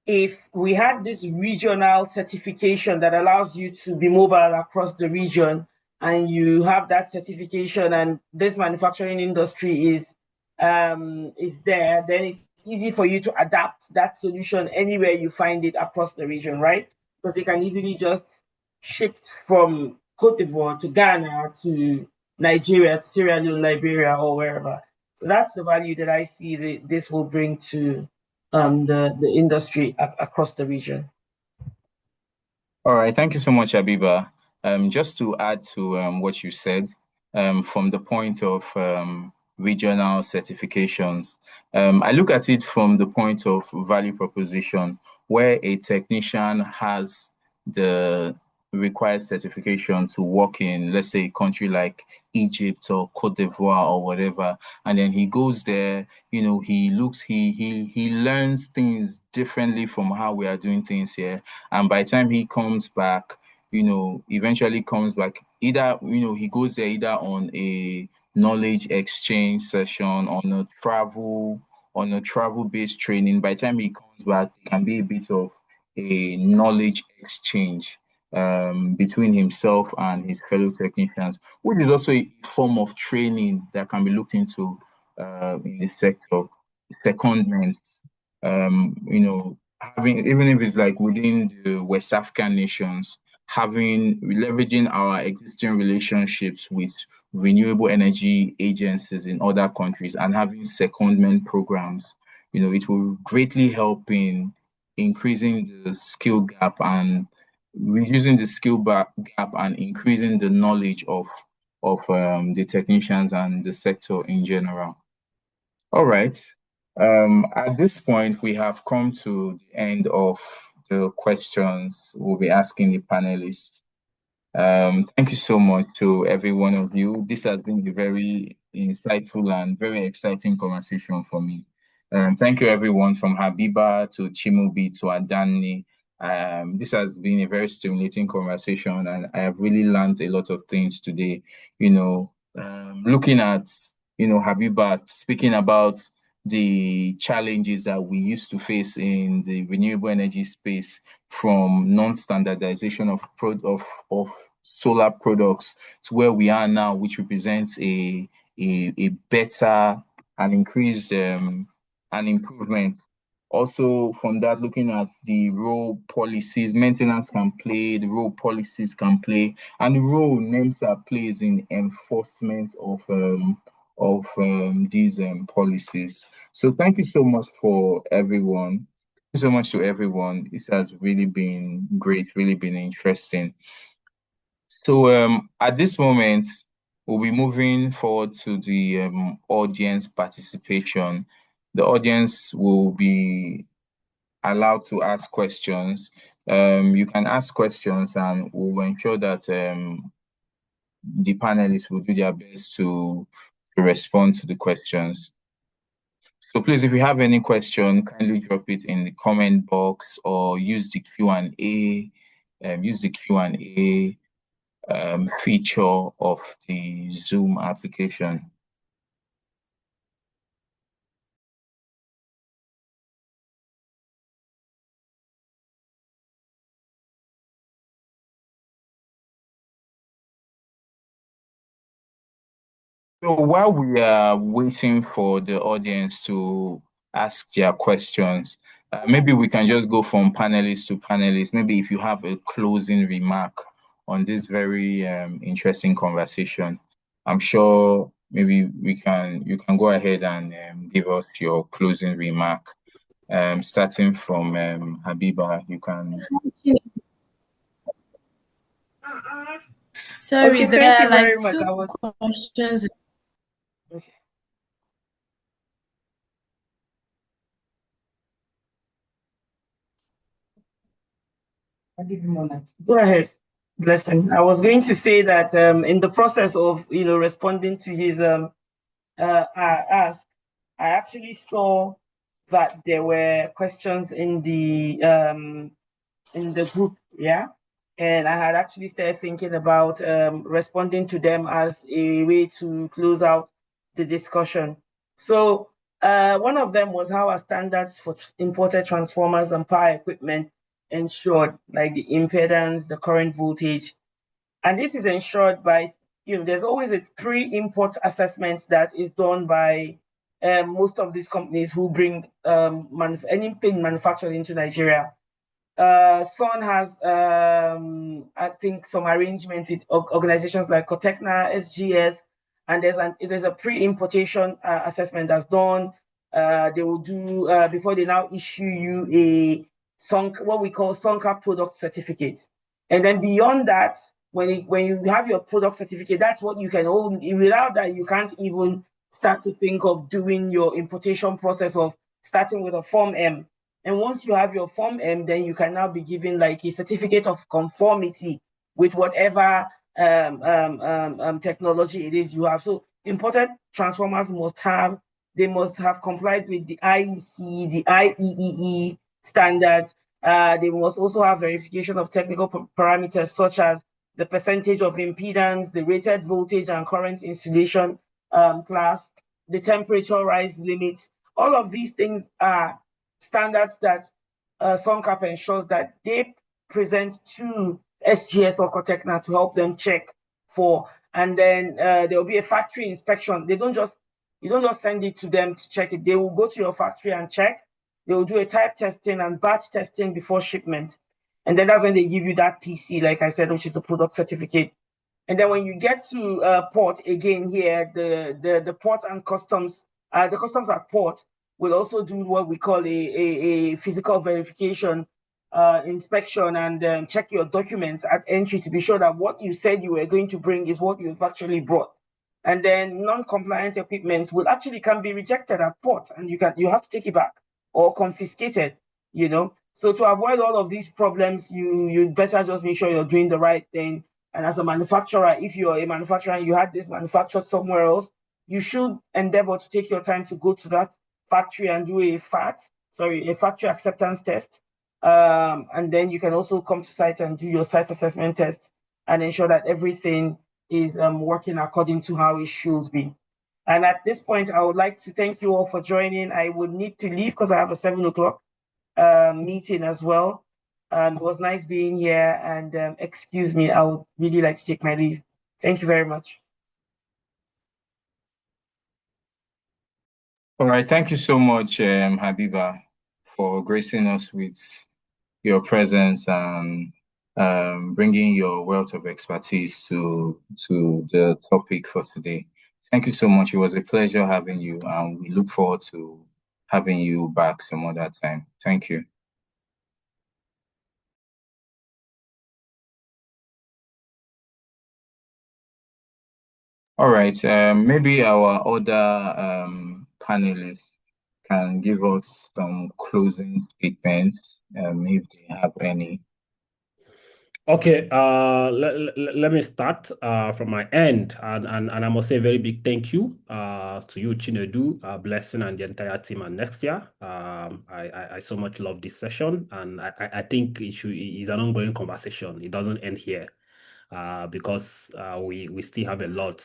if we had this regional certification that allows you to be mobile across the region, and you have that certification, and this manufacturing industry is there, then it's easy for you to adapt that solution anywhere you find it across the region, right? Because they can easily just ship from Cote d'Ivoire to Ghana to Nigeria to Sierra Leone, Liberia, or wherever. So that's the value that I see this will bring to the industry across the region. All right, thank you so much, Abiba. Just to add to what you said, from the point of regional certifications, I look at it from the point of value proposition, where a technician has the required certification to work in, let's say, a country like Egypt or Cote d'Ivoire or whatever, and then he goes there, he looks, he learns things differently from how we are doing things here, and by the time he comes back, eventually comes back, either, he goes there either on a knowledge exchange session, on a travel-based training. By the time he comes back, it can be a bit of a knowledge exchange between himself and his fellow technicians, which is also a form of training that can be looked into in the sector. Secondment, having, even if it's like within the West African nations, leveraging our existing relationships with renewable energy agencies in other countries and having secondment programs, it will greatly help in increasing the skill gap and reducing the gap and increasing the knowledge of the technicians and the sector in general. All right. At this point, we have come to the end of the questions we'll be asking the panelists. Thank you so much to every one of you. This has been a very insightful and very exciting conversation for me. Thank you, everyone, from Habiba to Chimubi to Adani. This has been a very stimulating conversation, and I have really learned a lot of things today. Looking at, Habiba speaking about the challenges that we used to face in the renewable energy space, from non-standardization of solar products to where we are now, which represents a better and increased an improvement. Also, from that, looking at the role policies maintenance can play, the role policies can play, and the role NEMSA plays in enforcement of these policies. So, thank you so much for everyone. Thank you so much to everyone. It has really been great, really been interesting. So, at this moment, we'll be moving forward to the audience participation. The audience will be allowed to ask questions. You can ask questions, and we'll ensure that the panelists will do their best to respond to the questions. So please, if you have any question, kindly drop it in the comment box or use the Q&A. Use the Q&A feature of the Zoom application. So while we are waiting for the audience to ask their questions, maybe we can just go from panelist to panelist. Maybe if you have a closing remark on this very interesting conversation, I'm sure maybe you can go ahead and give us your closing remark. Starting from Habiba, you can. Sorry, Okay, thank there you are very like much. two questions. Okay. I'll give you more time. Go ahead. Blessing. I was going to say that in the process of responding to his ask, I actually saw that there were questions in the group, yeah, and I had actually started thinking about responding to them as a way to close out the discussion. So one of them was how are standards for imported transformers and power equipment ensured, like the impedance, the current voltage. And this is ensured by, there's always a pre-import assessment that is done by most of these companies who bring anything manufactured into Nigeria. Sun has, I think, some arrangement with organizations like Cotecna, SGS, and there's a pre-importation assessment that's done. They will do before they now issue you what we call Sunka product certificate, and then beyond that, when you have your product certificate, that's what you can own. Without that, you can't even start to think of doing your importation process of starting with a Form M. And once you have your Form M, then you can now be given like a certificate of conformity with whatever technology it is you have. So imported transformers they must have complied with the IEC, the IEEE standards. They must also have verification of technical parameters such as the percentage of impedance, the rated voltage and current insulation class, the temperature rise limits. All of these things are standards that SONCAP ensures that they present to SGS or Cotecna to help them check for. And then there will be a factory inspection. You don't just send it to them to check it. They will go to your factory and check. They will do a type testing and batch testing before shipment. And then that's when they give you that PC, like I said, which is a product certificate. And then when you get to port again here, the port and customs, the customs at port will also do what we call a physical verification inspection and check your documents at entry to be sure that what you said you were going to bring is what you've actually brought. And then non-compliant equipment will actually can be rejected at port, and you have to take it back or confiscated, So to avoid all of these problems, you better just make sure you're doing the right thing. And as a manufacturer, if you're a manufacturer and you had this manufactured somewhere else, you should endeavor to take your time to go to that factory and do a factory acceptance test. And then you can also come to site and do your site assessment test and ensure that everything is working according to how it should be. And at this point, I would like to thank you all for joining. I would need to leave because I have a 7 o'clock meeting as well. It was nice being here, and excuse me, I would really like to take my leave. Thank you very much. All right, thank you so much, Habiba, for gracing us with your presence and bringing your wealth of expertise to the topic for today. Thank you so much. It was a pleasure having you, and we look forward to having you back some other time. Thank you. All right, maybe our other panelists can give us some closing statements, if they have any. Okay, let me start from my end, and I must say a very big thank you to you, Chinedu, Blessing, and the entire team at Nextia. I so much love this session, and I think it's an ongoing conversation. It doesn't end here because we still have a lot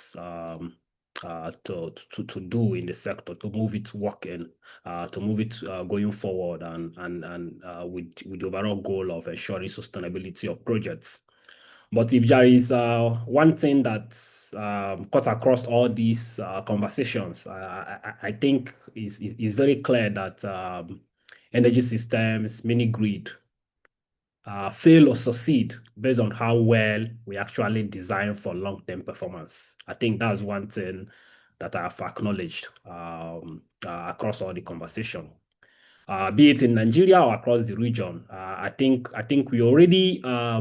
to do in the sector to move it working, to move it going forward, and with the overall goal of ensuring sustainability of projects. But if there is one thing that cut across all these conversations, I think is very clear that energy systems, mini grid, fail or succeed based on how well we actually design for long-term performance. I think that's one thing that I've acknowledged across all the conversation. Be it in Nigeria or across the region, I think we already I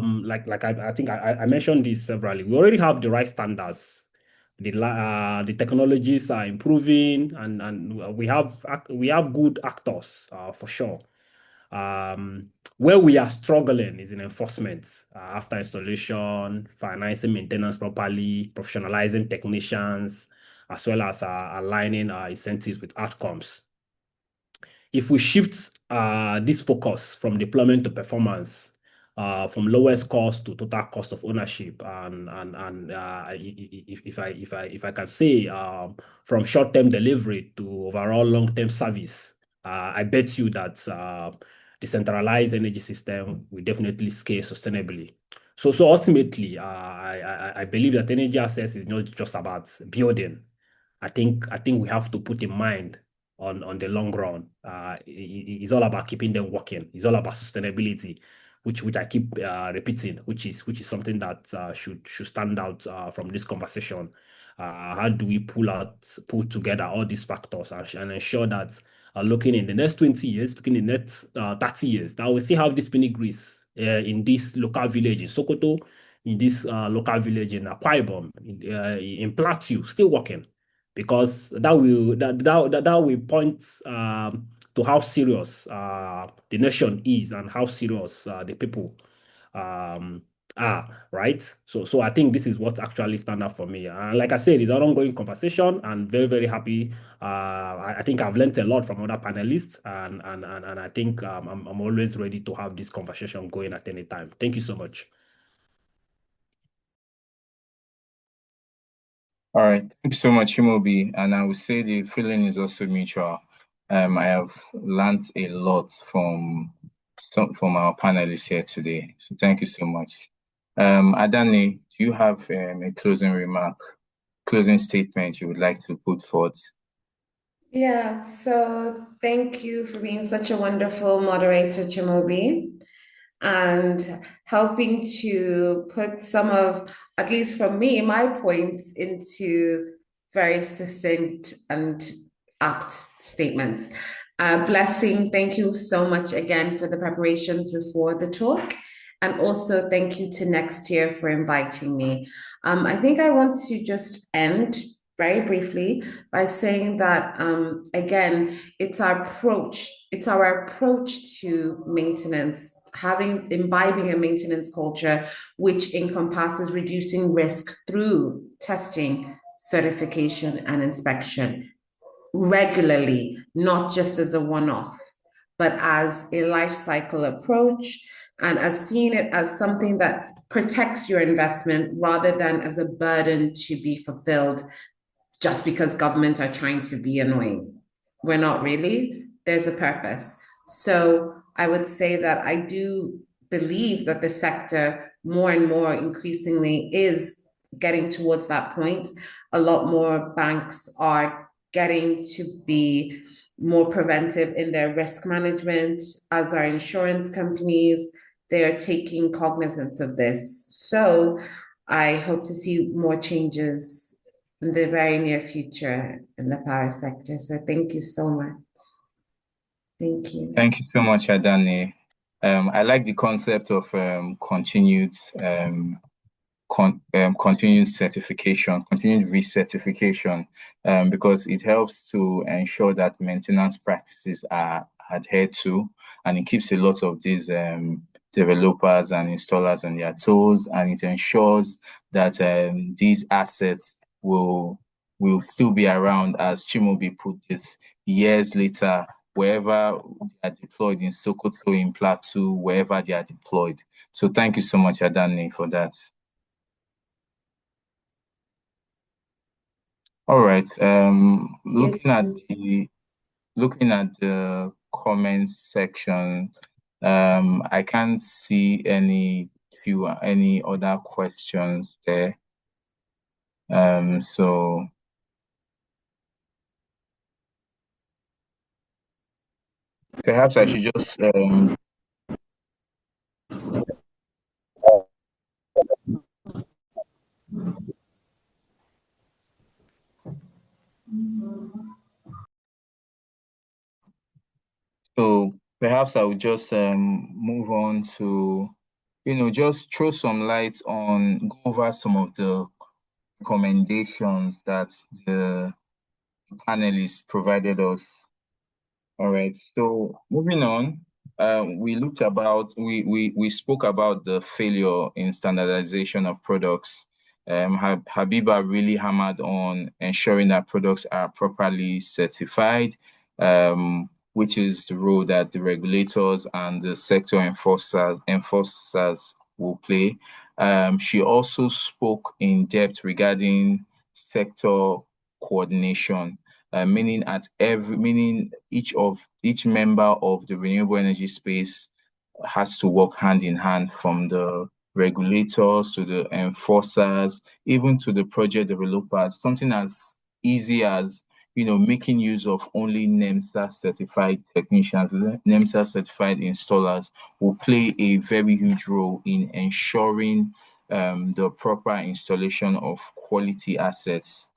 think I mentioned this severally. We already have the right standards. The technologies are improving, and we have good actors for sure. Where we are struggling is in enforcement, after installation, financing maintenance properly, professionalizing technicians, as well as aligning our incentives with outcomes. If we shift this focus from deployment to performance, from lowest cost to total cost of ownership. And if I can say, from short-term delivery to overall long-term service, I bet you that decentralized energy system will definitely scale sustainably. So ultimately, I believe that energy access is not just about building. I think we have to put in mind on the long run. It's all about keeping them working. It's all about sustainability, which I keep repeating, which is something that should stand out from this conversation. How do we pull together all these factors and ensure that looking in the next 20 years, looking in the next 30 years, that we still have this mini grids in this local village in Sokoto, in this local village in Akwa Ibom, in Plateau, still working, because that will point to how serious the nation is and how serious the people um, are, right? So I think this is what actually stand out for me. And like I said, it's an ongoing conversation, and very, very happy. I think I've learned a lot from other panelists, and I think I'm always ready to have this conversation going at any time. Thank you so much. All right. Thank you so much, Shimobi. And I would say the feeling is also mutual. I have learned a lot from our panelists here today. So thank you so much. Adani, do you have a closing remark, closing statement you would like to put forth? Yeah, so thank you for being such a wonderful moderator, Chimobi, and helping to put some of, at least for me, my points into very succinct and apt statements. Blessing, thank you so much again for the preparations before the talk. And also thank you to Next Year for inviting me. I think I want to just end very briefly by saying that, again, it's our approach to maintenance, imbibing a maintenance culture which encompasses reducing risk through testing, certification, and inspection regularly, not just as a one-off, but as a life cycle approach, and as seeing it as something that protects your investment rather than as a burden to be fulfilled just because government are trying to be annoying. We're not really. There's a purpose. So I would say that I do believe that the sector more and more increasingly is getting towards that point. A lot more banks are getting to be more preventive in their risk management, as are insurance companies. They are taking cognizance of this. So I hope to see more changes in the very near future in the power sector. So thank you so much. Thank you. Thank you so much, Adani. I like the concept of continued certification, continued recertification, because it helps to ensure that maintenance practices are adhered to, and it keeps a lot of these developers and installers on their toes, and it ensures that these assets will still be around, as Chimobi put it, years later, wherever they are deployed in Sokoto, in Plateau, wherever they are deployed. So thank you so much, Adani, for that. All right. Looking at the comment section, I can't see any other questions there. So perhaps I should just so perhaps I would just move on to, just throw some light on, go over some of the recommendations that the panelists provided us. All right. So moving on, we spoke about the failure in standardization of products. Habiba really hammered on ensuring that products are properly certified. which is the role that the regulators and the sector enforcers will play. She also spoke in depth regarding sector coordination, meaning each member of the renewable energy space has to work hand in hand, from the regulators to the enforcers, even to the project developers. Something as easy as making use of only NEMSA certified technicians, NEMSA certified installers will play a very huge role in ensuring the proper installation of quality assets.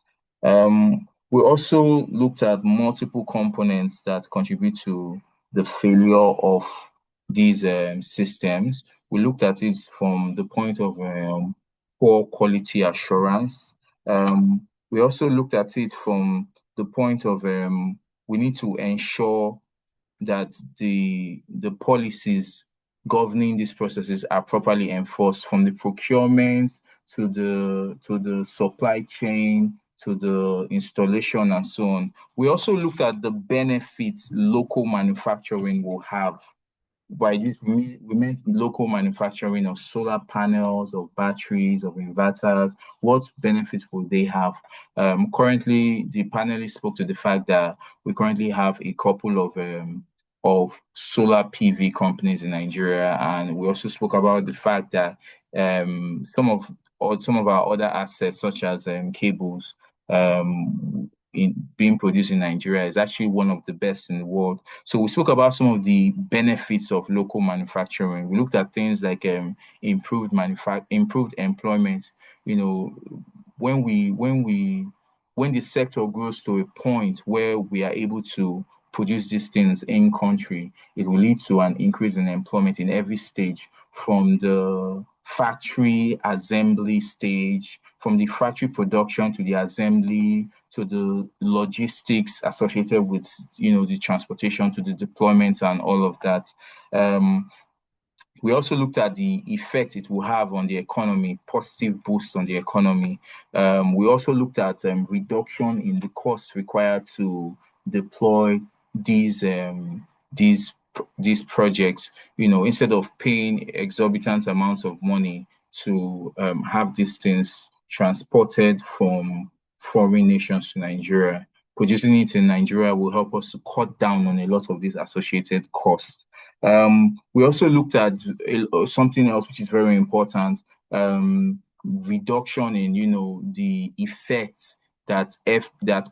We also looked at multiple components that contribute to the failure of these systems. We looked at it from the point of poor quality assurance. We also looked at it from the point of we need to ensure that the policies governing these processes are properly enforced, from the procurement to the supply chain to the installation and so on. We also looked at the benefits local manufacturing will have. By this, we meant local manufacturing of solar panels, of batteries, of inverters. What benefits will they have? Currently, the panelists spoke to the fact that we currently have a couple of solar PV companies in Nigeria, and we also spoke about the fact that some of our other assets, such as cables, being produced in Nigeria, is actually one of the best in the world. So we spoke about some of the benefits of local manufacturing. We looked at things like improved employment. You know, when the sector grows to a point where we are able to produce these things in country, it will lead to an increase in employment in every stage, from the factory assembly stage, from the factory production to the assembly to the logistics associated with the transportation to the deployments and all of that. Um, we also looked at the effect it will have on the economy, positive boost on the economy. We also looked at reduction in the costs required to deploy these these projects. Instead of paying exorbitant amounts of money to have these things transported from foreign nations to Nigeria, producing it in Nigeria will help us to cut down on a lot of these associated costs. We also looked at something else which is very important, reduction in, the effect that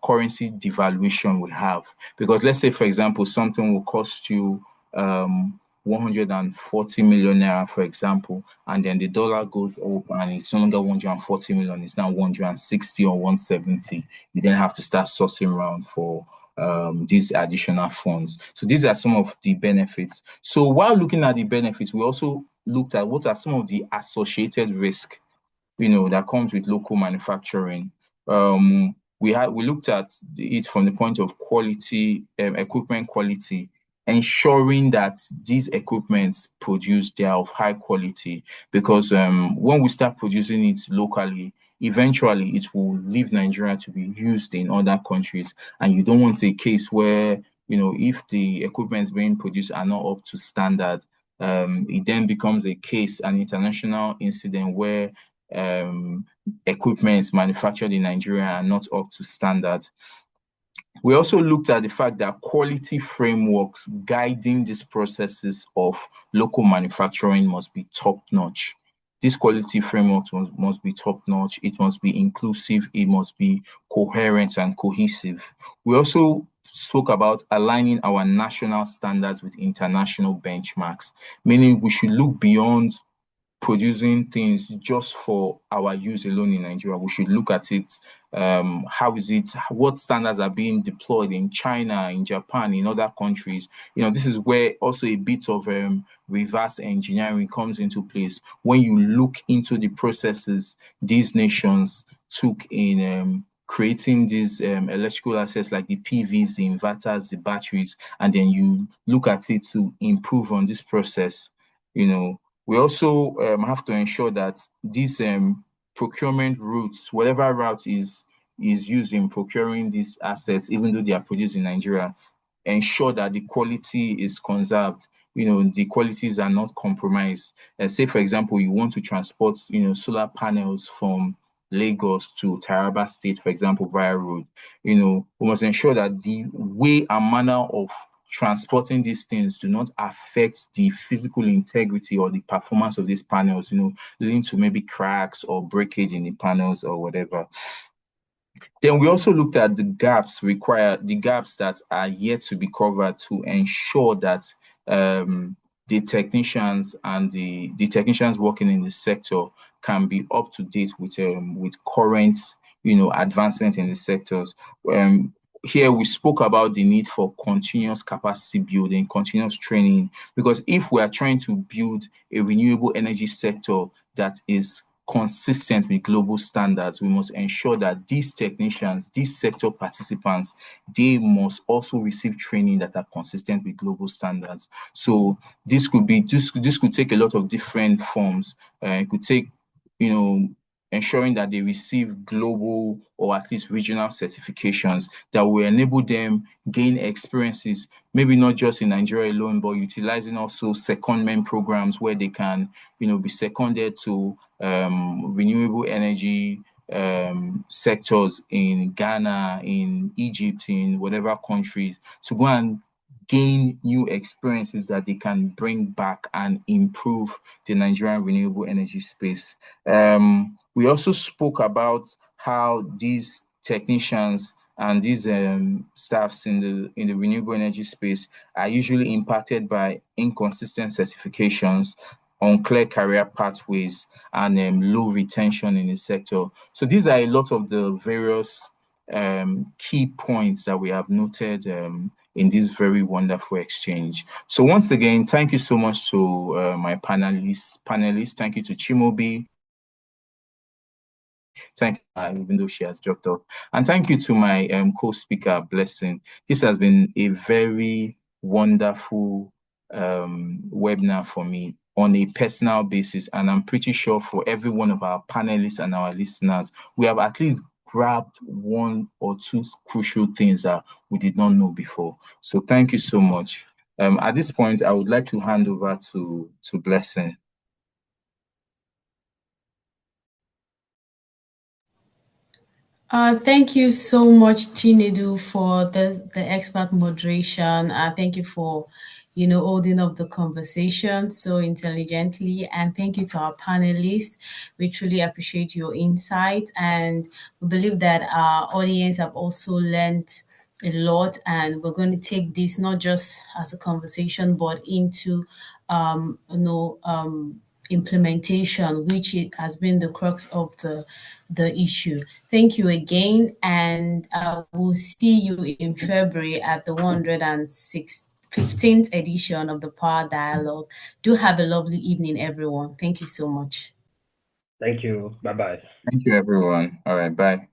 currency devaluation will have. Because let's say, for example, something will cost you 140 million naira, for example, and then the dollar goes up and it's no longer 140 million, it's now 160 or 170. You then have to start sourcing around for these additional funds. So these are some of the benefits. So while looking at the benefits, we also looked at what are some of the associated risk, that comes with local manufacturing. We looked at it from the point of quality, equipment quality, ensuring that these equipments produced, they are of high quality, because when we start producing it locally, eventually it will leave Nigeria to be used in other countries, and you don't want a case where if the equipments being produced are not up to standard, it then becomes an international incident where equipments manufactured in Nigeria are not up to standard. We also looked at the fact that quality frameworks guiding these processes of local manufacturing must be top-notch. This quality framework must be top-notch. It must be inclusive. It must be coherent and cohesive. We also spoke about aligning our national standards with international benchmarks, meaning we should look beyond producing things just for our use alone in Nigeria. We should look at it. What standards are being deployed in China, in Japan, in other countries? This is where also a bit of reverse engineering comes into place. When you look into the processes these nations took in creating these electrical assets like the PVs, the inverters, the batteries, and then you look at it to improve on this process. We also have to ensure that these procurement routes, whatever route is used in procuring these assets, even though they are produced in Nigeria, ensure that the quality is conserved. The qualities are not compromised. Say, for example, you want to transport, solar panels from Lagos to Taraba State, for example, via road. We must ensure that the way and manner of transporting these things do not affect the physical integrity or the performance of these panels, leading to maybe cracks or breakage in the panels or whatever. Then we also looked at the gaps that are yet to be covered to ensure that the technicians and the technicians working in the sector can be up to date with current, advancement in the sectors. Um, Here we spoke about the need for continuous capacity building, continuous training, because if we are trying to build a renewable energy sector that is consistent with global standards, we must ensure that these technicians, these sector participants, they must also receive training that are consistent with global standards. So this could take a lot of different forms. It could take, you know, ensuring that they receive global or at least regional certifications that will enable them gain experiences, maybe not just in Nigeria alone, but utilizing also secondment programs where they can, be seconded to renewable energy sectors in Ghana, in Egypt, in whatever countries, to go and gain new experiences that they can bring back and improve the Nigerian renewable energy space. We also spoke about how these technicians and these staffs in the renewable energy space are usually impacted by inconsistent certifications, unclear career pathways, and low retention in the sector. So these are a lot of the various key points that we have noted in this very wonderful exchange. So once again, thank you so much to my panelists. Thank you to Chimobi. Thank you, even though she has dropped off. And thank you to my co-speaker, Blessing. This has been a very wonderful webinar for me on a personal basis. And I'm pretty sure for every one of our panelists and our listeners, we have at least grabbed one or two crucial things that we did not know before. So thank you so much. At this point, I would like to hand over to Blessing. Thank you so much, Chinedu, for the expert moderation. Thank you for, holding up the conversation so intelligently. And thank you to our panelists. We truly appreciate your insight. And we believe that our audience have also learned a lot. And we're going to take this not just as a conversation, but into, implementation, which it has been the crux of the issue. Thank you again, and I will see you in February at the 115th edition of the Power Dialogue. Do have a lovely evening, everyone. Thank you so much. Thank you. Bye bye. Thank you, everyone. All right, bye.